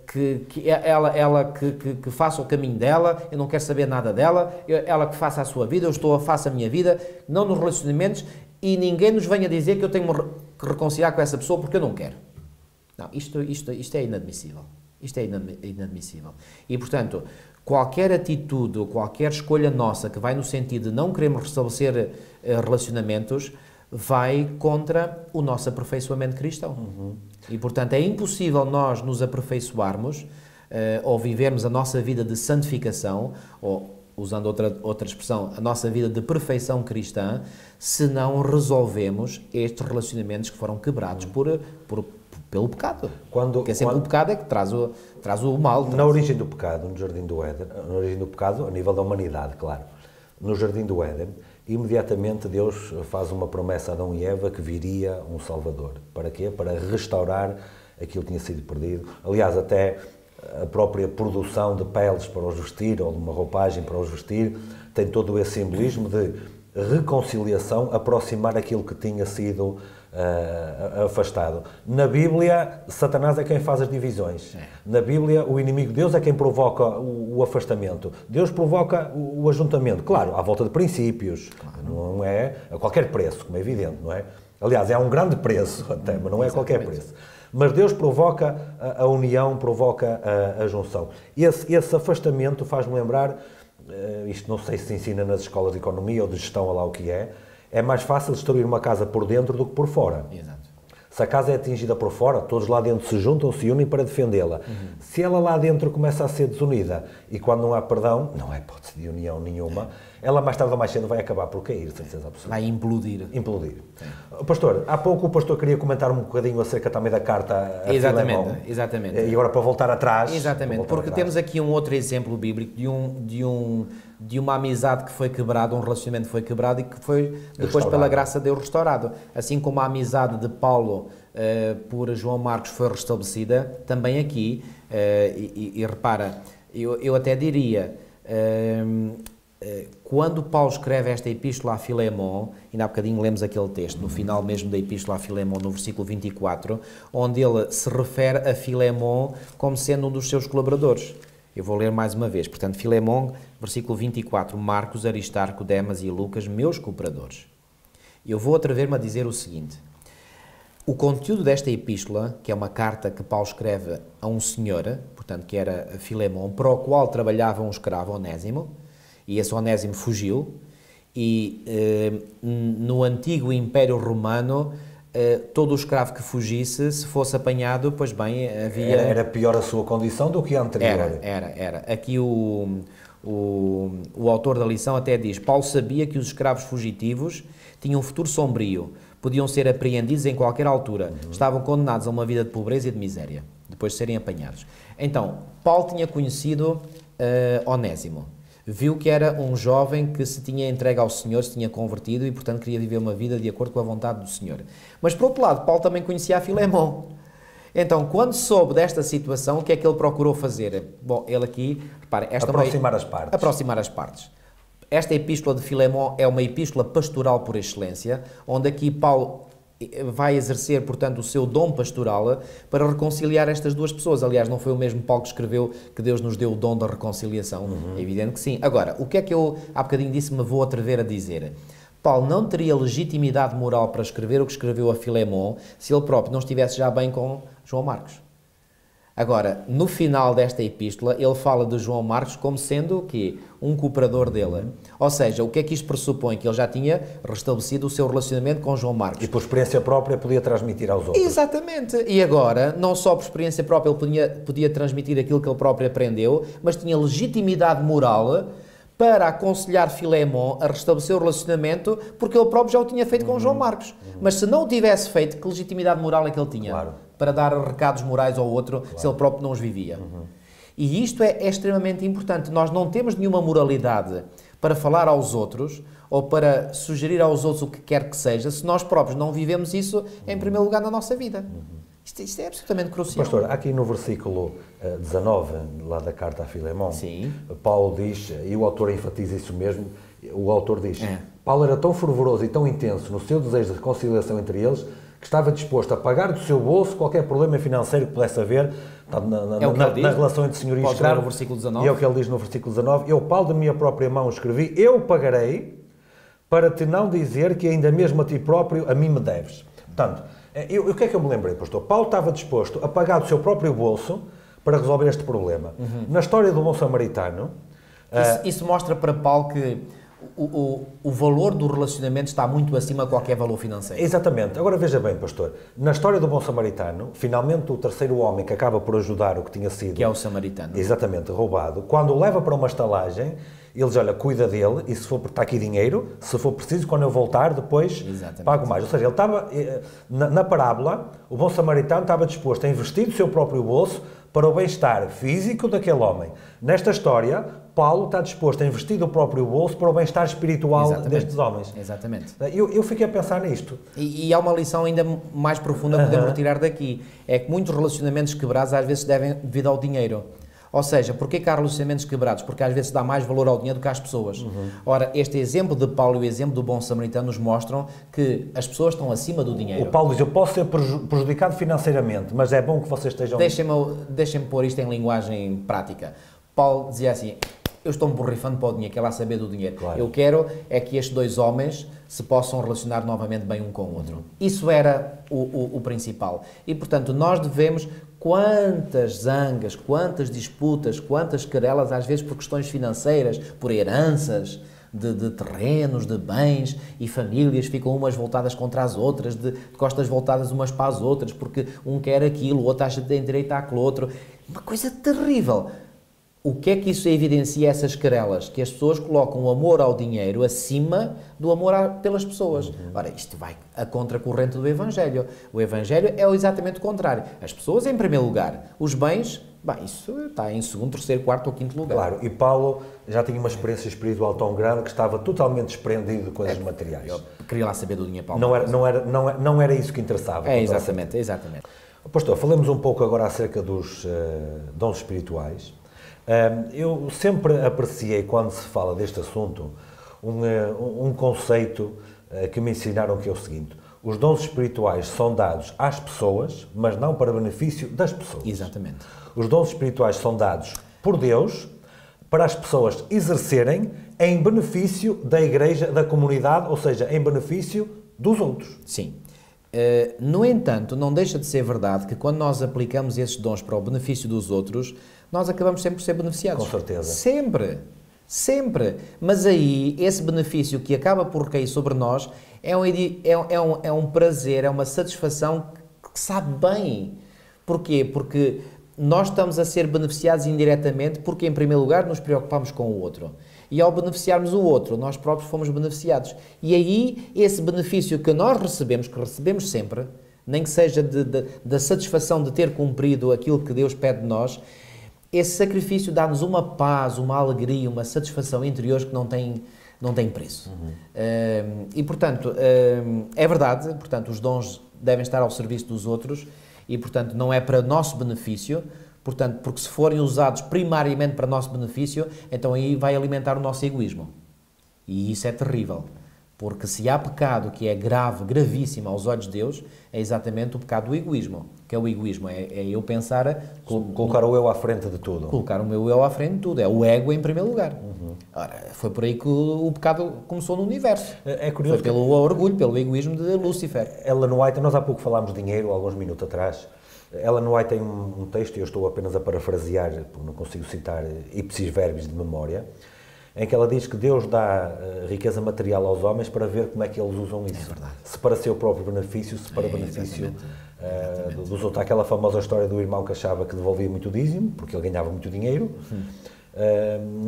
que faça o caminho dela, eu não quero saber nada dela, ela que faça a sua vida, faço a minha vida, não nos relacionamentos, e ninguém nos venha dizer que eu tenho que reconciliar com essa pessoa porque eu não quero. Não, isto é inadmissível. Isto é inadmissível. E, portanto, qualquer atitude ou qualquer escolha nossa que vai no sentido de não queremos restabelecer relacionamentos vai contra o nosso aperfeiçoamento cristão. E, portanto, é impossível nós nos aperfeiçoarmos ou vivermos a nossa vida de santificação, ou, usando outra expressão, a nossa vida de perfeição cristã, se não resolvemos estes relacionamentos que foram quebrados pelo pecado. Porque é sempre o pecado é que traz o mal. Na origem do pecado, no Jardim do Éden, na origem do pecado, a nível da humanidade, claro, no Jardim do Éden, imediatamente Deus faz uma promessa a Adão e Eva que viria um Salvador. Para quê? Para restaurar aquilo que tinha sido perdido. Aliás, até a própria produção de peles para os vestir, ou de uma roupagem para os vestir, tem todo esse simbolismo de reconciliação, aproximar aquilo que tinha sido afastado. Na Bíblia, Satanás é quem faz as divisões. Na Bíblia, o inimigo de Deus é quem provoca o afastamento. Deus provoca o ajuntamento. Claro, à volta de princípios. Não é? a qualquer preço, como é evidente, não é? Aliás, é um grande preço até, mas não é qualquer preço. Mas Deus provoca a união, provoca a junção. Esse afastamento faz-me lembrar, isto não sei se ensina nas escolas de economia ou de gestão, ou lá o que é mais fácil destruir uma casa por dentro do que por fora. Exato. Se a casa é atingida por fora, todos lá dentro se juntam, se unem para defendê-la. Se ela lá dentro começa a ser desunida e quando não há perdão, não há hipótese de união nenhuma, ela mais tarde ou mais cedo vai acabar por cair, certeza absoluta. Vai implodir. Implodir. Pastor, há pouco o pastor queria comentar um bocadinho acerca também da carta a Filemão. Exatamente. E agora para voltar atrás... Exatamente, porque temos aqui um outro exemplo bíblico de uma amizade que foi quebrada, um relacionamento que foi quebrado e que foi depois pela graça de Deus restaurado. Assim como a amizade de Paulo por João Marcos foi restabelecida, também aqui, e repara, eu até diria... quando Paulo escreve esta epístola a Filemón, ainda há bocadinho lemos aquele texto, no final mesmo da epístola a Filemón, no versículo 24, onde ele se refere a Filemón como sendo um dos seus colaboradores. Eu vou ler mais uma vez. Portanto, Filemón, versículo 24, Marcos, Aristarco, Demas e Lucas, meus cooperadores. Eu vou atrever-me a dizer o seguinte. O conteúdo desta epístola, que é uma carta que Paulo escreve a um senhor, portanto, que era Filemón, para o qual trabalhava um escravo, Onésimo, e esse Onésimo fugiu, e no antigo Império Romano, todo o escravo que fugisse, se fosse apanhado, pois bem, havia... Era pior a sua condição do que a anterior. Era. Aqui o autor da lição até diz, Paulo sabia que os escravos fugitivos tinham um futuro sombrio, podiam ser apreendidos em qualquer altura, estavam condenados a uma vida de pobreza e de miséria, depois de serem apanhados. Então, Paulo tinha conhecido Onésimo. Viu que era um jovem que se tinha entregue ao Senhor, se tinha convertido e, portanto, queria viver uma vida de acordo com a vontade do Senhor. Mas, por outro lado, Paulo também conhecia a Filemón. Então, quando soube desta situação, o que é que ele procurou fazer? Bom, ele aqui, repare... Aproximar as partes. Esta epístola de Filemón é uma epístola pastoral por excelência, onde aqui Paulo vai exercer, portanto, o seu dom pastoral para reconciliar estas duas pessoas. Aliás, não foi o mesmo Paulo que escreveu que Deus nos deu o dom da reconciliação? É evidente que sim. Agora, o que é que eu, há bocadinho disse, me vou atrever a dizer? Paulo não teria legitimidade moral para escrever o que escreveu a Filemón se ele próprio não estivesse já bem com João Marcos. Agora, no final desta epístola, ele fala de João Marcos como sendo o quê? Um cooperador dele. Ou seja, o que é que isto pressupõe? Que ele já tinha restabelecido o seu relacionamento com João Marcos. E por experiência própria podia transmitir aos outros. Exatamente. E agora, não só por experiência própria ele podia transmitir aquilo que ele próprio aprendeu, mas tinha legitimidade moral para aconselhar Filemón a restabelecer o relacionamento, porque ele próprio já o tinha feito com João Marcos. Mas se não o tivesse feito, que legitimidade moral é que ele tinha? Claro. Para dar recados morais ao outro, se ele próprio não os vivia. E isto é extremamente importante. Nós não temos nenhuma moralidade para falar aos outros ou para sugerir aos outros o que quer que seja, se nós próprios não vivemos isso em primeiro lugar na nossa vida. Isto é absolutamente crucial. Pastor, aqui no versículo 19, lá da carta a Filemón, sim, Paulo diz, e o autor enfatiza isso mesmo, o autor diz, Paulo era tão fervoroso e tão intenso no seu desejo de reconciliação entre eles, que estava disposto a pagar do seu bolso qualquer problema financeiro que pudesse haver na relação entre senhor e escravo. E é o que ele diz no versículo 19. Eu, Paulo, de minha própria mão escrevi, eu pagarei, para te não dizer que ainda mesmo a ti próprio a mim me deves. Portanto, o que é que eu me lembrei, pastor? Paulo estava disposto a pagar do seu próprio bolso para resolver este problema. Na história do bom samaritano... Isso mostra para Paulo que o valor do relacionamento está muito acima de qualquer valor financeiro. Exatamente. Agora veja bem, pastor, na história do bom samaritano, finalmente o terceiro homem que acaba por ajudar o que tinha sido... Que é o samaritano. Exatamente, roubado. Quando o leva para uma estalagem, ele diz, olha, cuida dele e se for, está aqui dinheiro, se for preciso, quando eu voltar, depois pago mais. Ou seja, ele estava, na parábola, o bom samaritano estava disposto a investir do seu próprio bolso para o bem-estar físico daquele homem. Nesta história, Paulo está disposto a investir do próprio bolso para o bem-estar espiritual destes homens. Exatamente. Eu fiquei a pensar nisto. E há uma lição ainda mais profunda que podemos retirar daqui. É que muitos relacionamentos quebrados às vezes devem devido ao dinheiro. Ou seja, porquê que há relacionamentos quebrados? Porque às vezes dá mais valor ao dinheiro do que às pessoas. Ora, este exemplo de Paulo e o exemplo do bom samaritano nos mostram que as pessoas estão acima do dinheiro. O Paulo diz, eu posso ser prejudicado financeiramente, mas é bom que vocês estejam... Deixem-me pôr isto em linguagem prática. Paulo dizia assim, eu estou-me borrifando para o dinheiro, quero lá saber do dinheiro. Claro. Eu quero é que estes dois homens se possam relacionar novamente bem um com o outro. Isso era o principal. E, portanto, nós devemos, quantas zangas, quantas disputas, quantas querelas, às vezes por questões financeiras, por heranças, de terrenos, de bens, e famílias ficam umas voltadas contra as outras, de costas voltadas umas para as outras, porque um quer aquilo, o outro acha que tem direito àquilo outro. Uma coisa terrível. O que é que isso evidencia, essas querelas? Que as pessoas colocam o amor ao dinheiro acima do amor pelas pessoas. Ora, isto vai a contracorrente do Evangelho. O Evangelho é exatamente o contrário. As pessoas em primeiro lugar, os bens, bem, isso está em segundo, terceiro, quarto ou quinto lugar. Claro, e Paulo já tinha uma experiência espiritual tão grande que estava totalmente desprendido de coisas materiais. Eu queria lá saber do dinheiro, Paulo. Não era isso que interessava. Exatamente. Pastor, falemos um pouco agora acerca dos dons espirituais. Eu sempre apreciei, quando se fala deste assunto, um conceito que me ensinaram, que é o seguinte: os dons espirituais são dados às pessoas, mas não para benefício das pessoas. Exatamente. Os dons espirituais são dados por Deus para as pessoas exercerem em benefício da igreja, da comunidade, ou seja, em benefício dos outros. Sim. No entanto, não deixa de ser verdade que quando nós aplicamos esses dons para o benefício dos outros, nós acabamos sempre por ser beneficiados. Com certeza. Sempre. Mas aí, esse benefício que acaba por recair sobre nós é um prazer, é uma satisfação que sabe bem. Porquê? Porque nós estamos a ser beneficiados indiretamente porque, em primeiro lugar, nos preocupamos com o outro. E ao beneficiarmos o outro, nós próprios fomos beneficiados. E aí, esse benefício que nós recebemos, que recebemos sempre, nem que seja da satisfação de ter cumprido aquilo que Deus pede de nós, esse sacrifício dá-nos uma paz, uma alegria, uma satisfação interior que não tem preço. E, portanto, é verdade, portanto, os dons devem estar ao serviço dos outros e, portanto, não é para nosso benefício, portanto, porque se forem usados primariamente para nosso benefício, então aí vai alimentar o nosso egoísmo. E isso é terrível. Porque se há pecado que é grave, gravíssimo aos olhos de Deus, é exatamente o pecado do egoísmo. Que é o egoísmo, é eu pensar... Colocar o eu à frente de tudo. Colocar o meu eu à frente de tudo. É o ego em primeiro lugar. Ora, foi por aí que o pecado começou no universo. É curioso. Foi pelo orgulho, pelo egoísmo de Lúcifer. Ellen White, nós há pouco falámos de dinheiro, alguns minutos atrás. Ellen White tem um texto, e eu estou apenas a parafrasear, porque não consigo citar ipsis verbis de memória, em que ela diz que Deus dá riqueza material aos homens para ver como é que eles usam isso. É verdade. Se para seu próprio benefício, se para benefício dos outros. Há aquela famosa história do irmão que achava que devolvia muito dízimo, porque ele ganhava muito dinheiro,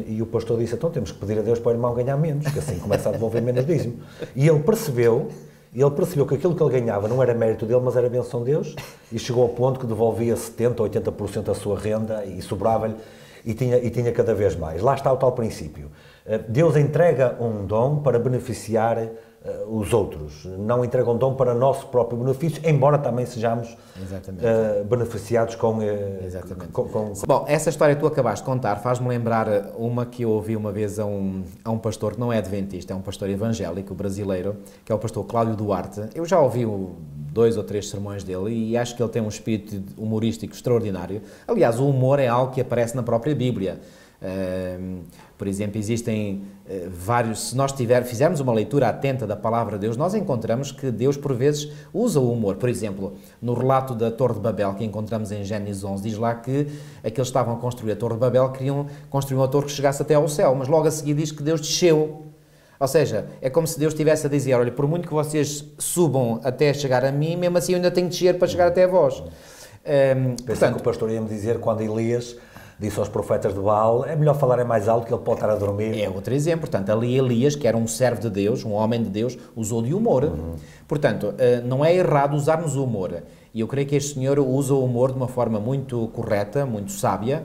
e o pastor disse: então temos que pedir a Deus para o irmão ganhar menos, que assim começa a devolver menos dízimo. E ele percebeu que aquilo que ele ganhava não era mérito dele, mas era a bênção de Deus, e chegou ao ponto que devolvia 70% ou 80% da sua renda e sobrava-lhe, e tinha cada vez mais. Lá está o tal princípio. Deus entrega um dom para beneficiar os outros. Não entrega um dom para nosso próprio benefício, embora também sejamos beneficiados com... Bom, essa história que tu acabaste de contar faz-me lembrar uma que eu ouvi uma vez a um pastor que não é adventista, é um pastor evangélico brasileiro, que é o pastor Cláudio Duarte. Eu já ouvi 2 ou 3 sermões dele e acho que ele tem um espírito humorístico extraordinário. Aliás, o humor é algo que aparece na própria Bíblia. Por exemplo, existem vários... Se nós fizermos uma leitura atenta da palavra de Deus, nós encontramos que Deus, por vezes, usa o humor. Por exemplo, no relato da Torre de Babel, que encontramos em Gênesis 11, diz lá que aqueles que estavam a construir a Torre de Babel queriam construir uma torre que chegasse até ao céu, mas logo a seguir diz que Deus desceu. Ou seja, é como se Deus estivesse a dizer: olha, por muito que vocês subam até chegar a mim, mesmo assim eu ainda tenho de descer para chegar até a vós. Pensei que o pastor ia-me dizer, quando Elias disse aos profetas de Baal: é melhor falar mais alto que ele pode estar a dormir. É outro exemplo. Portanto, ali Elias, que era um servo de Deus, um homem de Deus, usou de humor. Portanto, não é errado usarmos o humor. E eu creio que este senhor usa o humor de uma forma muito correta, muito sábia,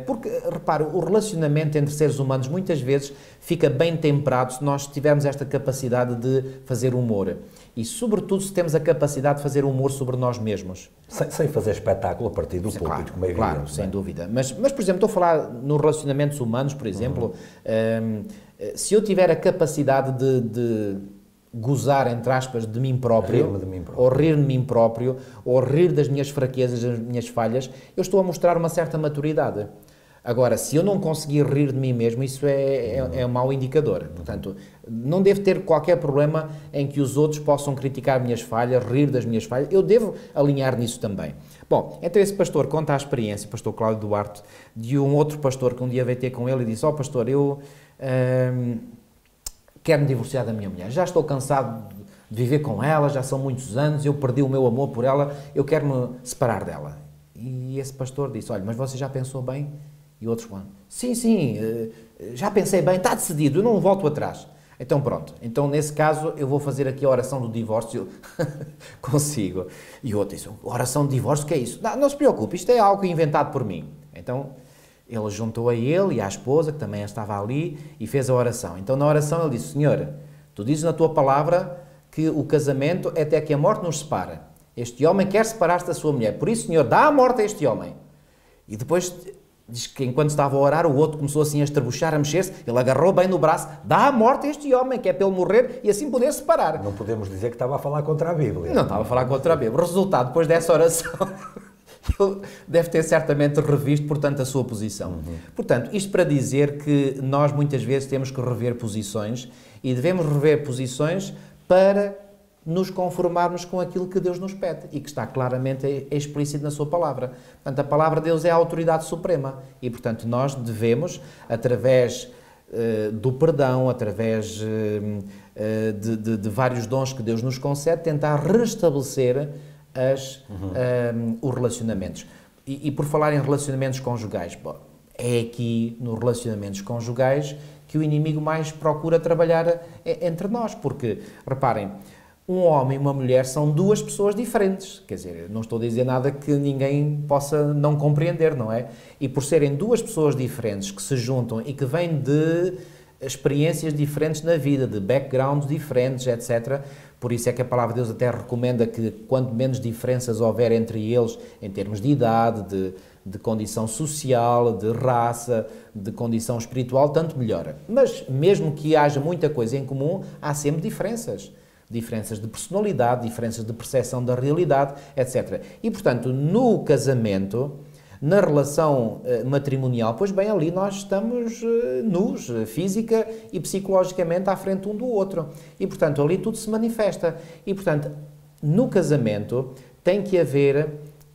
porque, repare, o relacionamento entre seres humanos muitas vezes fica bem temperado se nós tivermos esta capacidade de fazer humor. E, sobretudo, se temos a capacidade de fazer humor sobre nós mesmos. Sem fazer espetáculo a partir do púlpito, como é evidente. Claro, sem dúvida. Mas, por exemplo, estou a falar nos relacionamentos humanos, por exemplo, se eu tiver a capacidade de gozar, entre aspas, de mim próprio, ou rir de mim próprio, ou rir das minhas fraquezas, das minhas falhas, eu estou a mostrar uma certa maturidade. Agora, se eu não conseguir rir de mim mesmo, isso é um mau indicador. Portanto, não devo ter qualquer problema em que os outros possam criticar minhas falhas, rir das minhas falhas. Eu devo alinhar nisso também. Bom, então esse pastor conta a experiência, o pastor Cláudio Duarte, de um outro pastor que um dia veio ter com ele e disse: pastor, eu quero me divorciar da minha mulher. Já estou cansado de viver com ela, já são muitos anos, eu perdi o meu amor por ela, eu quero me separar dela. E esse pastor disse: olha, mas você já pensou bem? E outros falam: sim, já pensei bem, está decidido, eu não volto atrás. Então pronto, então nesse caso eu vou fazer aqui a oração do divórcio consigo. E o outro disse: oração de divórcio, o que é isso? Não se preocupe, isto é algo inventado por mim. Então ele juntou a ele e à esposa, que também estava ali, e fez a oração. Então na oração ele disse: Senhor, tu dizes na tua palavra que o casamento é até que a morte nos separa. Este homem quer separar-se da sua mulher, por isso, Senhor, dá a morte a este homem. E depois diz que enquanto estava a orar, o outro começou assim a estrebuchar, a mexer-se, ele agarrou bem no braço: dá a morte a este homem, que é para ele morrer e assim poder separar. Não podemos dizer que estava a falar contra a Bíblia. Não estava a falar contra a Bíblia. O resultado, depois dessa oração, ele deve ter certamente revisto, portanto, a sua posição. Portanto, isto para dizer que nós muitas vezes temos que rever posições, e devemos rever posições para nos conformarmos com aquilo que Deus nos pede e que está claramente explícito na sua palavra. Portanto, a palavra de Deus é a autoridade suprema e, portanto, nós devemos, através do perdão, através de vários dons que Deus nos concede, tentar restabelecer os relacionamentos. E por falar em relacionamentos conjugais, bom, é aqui nos relacionamentos conjugais que o inimigo mais procura trabalhar entre nós, porque, reparem, um homem e uma mulher são duas pessoas diferentes. Quer dizer, não estou a dizer nada que ninguém possa não compreender, não é? E por serem duas pessoas diferentes que se juntam e que vêm de experiências diferentes na vida, de backgrounds diferentes, etc., por isso é que a palavra de Deus até recomenda que quanto menos diferenças houver entre eles, em termos de idade, de condição social, de raça, de condição espiritual, tanto melhor. Mas mesmo que haja muita coisa em comum, há sempre diferenças. Diferenças de personalidade, diferenças de percepção da realidade, etc. E, portanto, no casamento, na relação matrimonial, pois bem, ali nós estamos nus, física e psicologicamente à frente um do outro. E, portanto, ali tudo se manifesta. E, portanto, no casamento tem que haver,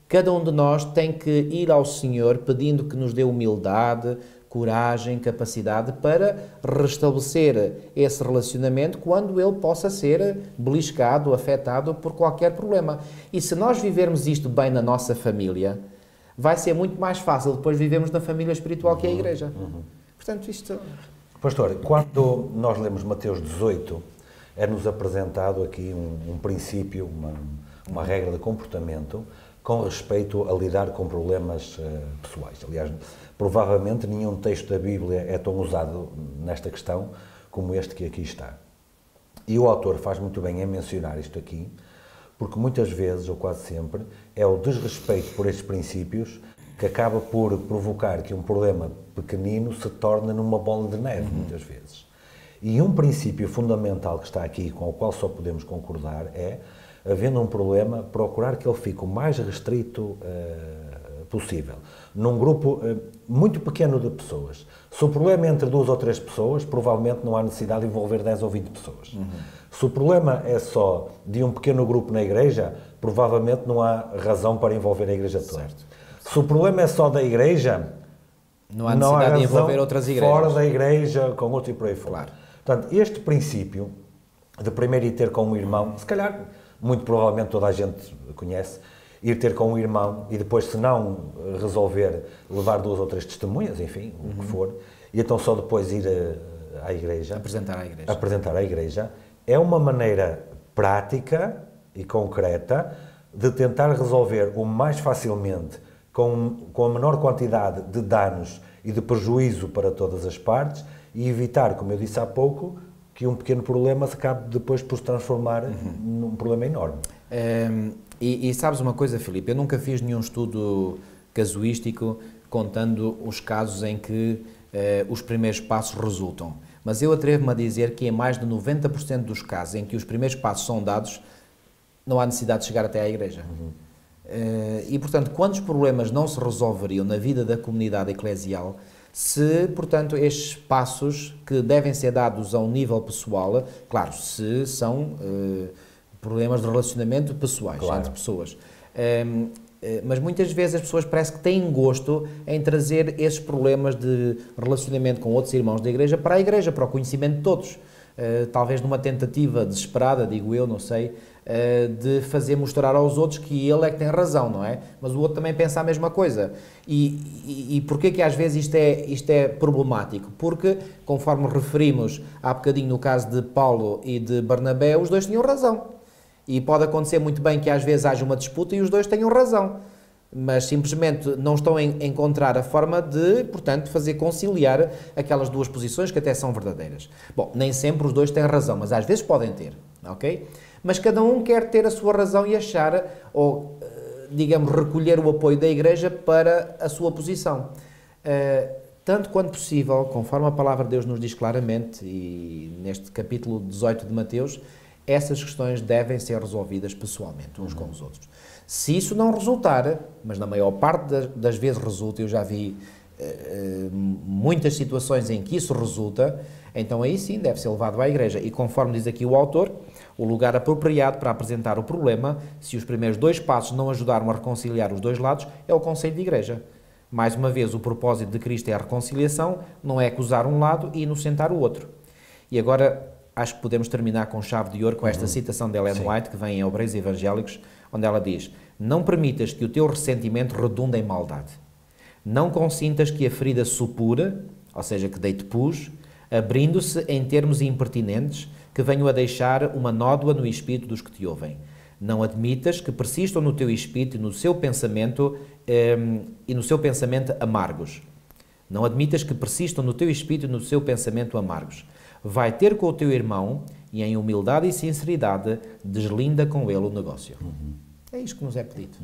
cada um de nós tem que ir ao Senhor pedindo que nos dê humildade, coragem, capacidade para restabelecer esse relacionamento quando ele possa ser beliscado, afetado por qualquer problema. E se nós vivermos isto bem na nossa família, vai ser muito mais fácil depois vivermos na família espiritual que é a Igreja. Portanto, isto... Pastor, quando nós lemos Mateus 18, é-nos apresentado aqui um princípio, uma regra de comportamento com respeito a lidar com problemas pessoais. Aliás, provavelmente nenhum texto da Bíblia é tão usado nesta questão como este que aqui está. E o autor faz muito bem em mencionar isto aqui, porque muitas vezes, ou quase sempre, é o desrespeito por estes princípios que acaba por provocar que um problema pequenino se torne numa bola de neve, muitas vezes. E um princípio fundamental que está aqui, com o qual só podemos concordar, é, havendo um problema, procurar que ele fique o mais restrito possível. Num grupo muito pequeno de pessoas. Se o problema é entre 2 ou 3 pessoas, provavelmente não há necessidade de envolver 10 ou 20 pessoas. Se o problema é só de um pequeno grupo na igreja, provavelmente não há razão para envolver a igreja toda. Certo. Se o problema é só da igreja, não há necessidade de envolver outras igrejas. Fora da igreja, com outro e por aí fora. Claro. Portanto, este princípio de primeiro ir ter com um irmão, se calhar, muito provavelmente toda a gente conhece, ir ter com um irmão e depois, se não resolver, levar 2 ou 3 testemunhas, enfim, o que for, e então só depois ir à igreja. Apresentar à igreja. É uma maneira prática e concreta de tentar resolver o mais facilmente, com a menor quantidade de danos e de prejuízo para todas as partes, e evitar, como eu disse há pouco, que um pequeno problema se acabe depois por se transformar num problema enorme. E sabes uma coisa, Filipe? Eu nunca fiz nenhum estudo casuístico contando os casos em que os primeiros passos resultam. Mas eu atrevo-me a dizer que em mais de 90% dos casos em que os primeiros passos são dados, não há necessidade de chegar até à igreja. E, portanto, quantos problemas não se resolveriam na vida da comunidade eclesial se, portanto, estes passos que devem ser dados a um nível pessoal, claro, se são problemas de relacionamento pessoais, claro, entre pessoas. Mas muitas vezes as pessoas parece que têm gosto em trazer esses problemas de relacionamento com outros irmãos da igreja, para o conhecimento de todos. Talvez numa tentativa desesperada, digo eu, não sei, de fazer mostrar aos outros que ele é que tem razão, não é? Mas o outro também pensa a mesma coisa. E porquê que às vezes isto é problemático? Porque, conforme referimos há bocadinho no caso de Paulo e de Barnabé, os dois tinham razão. E pode acontecer muito bem que às vezes haja uma disputa e os dois tenham razão, mas simplesmente não estão a encontrar a forma de, portanto, fazer conciliar aquelas duas posições que até são verdadeiras. Bom, nem sempre os dois têm razão, mas às vezes podem ter, ok? Mas cada um quer ter a sua razão e achar, ou, digamos, recolher o apoio da Igreja para a sua posição. Tanto quanto possível, conforme a palavra de Deus nos diz claramente, e neste capítulo 18 de Mateus, essas questões devem ser resolvidas pessoalmente, uns com os outros. Se isso não resultar, mas na maior parte das vezes resulta, eu já vi muitas situações em que isso resulta, então aí sim deve ser levado à Igreja. E conforme diz aqui o autor, o lugar apropriado para apresentar o problema, se os primeiros 2 passos não ajudaram a reconciliar os 2 lados, é o Conselho de Igreja. Mais uma vez, o propósito de Cristo é a reconciliação, não é acusar um lado e inocentar o outro. E agora, acho que podemos terminar com chave de ouro com esta citação de Ellen White, que vem em Obreiros Evangélicos, onde ela diz: não permitas que o teu ressentimento redunde em maldade. Não consintas que a ferida supura, ou seja, que deite pus, abrindo-se em termos impertinentes, que venham a deixar uma nódoa no espírito dos que te ouvem. Não admitas que persistam no teu espírito e no seu pensamento amargos. Não admitas que persistam no teu espírito e no seu pensamento amargos. Vai ter com o teu irmão e, em humildade e sinceridade, deslinda com ele o negócio. É isto que nos é pedido.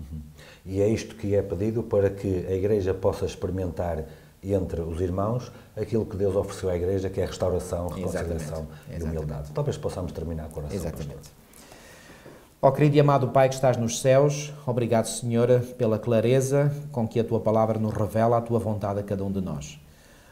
E é isto que é pedido para que a Igreja possa experimentar entre os irmãos aquilo que Deus ofereceu à Igreja, que é restauração, reconciliação e humildade. Talvez possamos terminar com a oração. Exatamente. Ó querido e amado Pai que estás nos céus, obrigado, Senhor, pela clareza com que a Tua Palavra nos revela a Tua vontade a cada um de nós.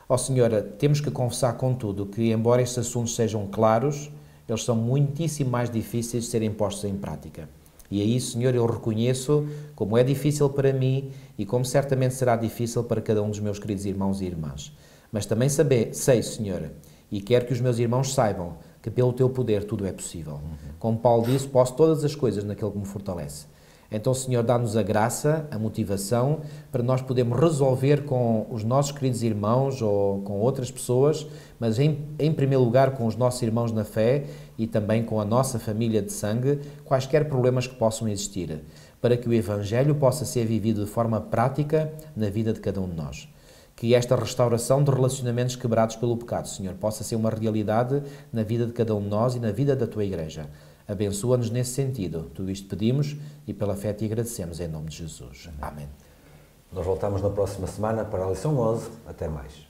Ó Senhor, temos que confessar contudo que, embora estes assuntos sejam claros, eles são muitíssimo mais difíceis de serem postos em prática. E aí, Senhor, eu reconheço como é difícil para mim e como certamente será difícil para cada um dos meus queridos irmãos e irmãs. Mas também sei, Senhor, e quero que os meus irmãos saibam que pelo Teu poder tudo é possível. Como Paulo disse, posso todas as coisas naquele que me fortalece. Então, Senhor, dá-nos a graça, a motivação, para nós podermos resolver com os nossos queridos irmãos ou com outras pessoas, mas em primeiro lugar com os nossos irmãos na fé e também com a nossa família de sangue, quaisquer problemas que possam existir, para que o Evangelho possa ser vivido de forma prática na vida de cada um de nós. Que esta restauração de relacionamentos quebrados pelo pecado, Senhor, possa ser uma realidade na vida de cada um de nós e na vida da Tua Igreja. Abençoa-nos nesse sentido. Tudo isto pedimos e pela fé te agradecemos em nome de Jesus. Amém. Nós voltamos na próxima semana para a lição 11. Até mais.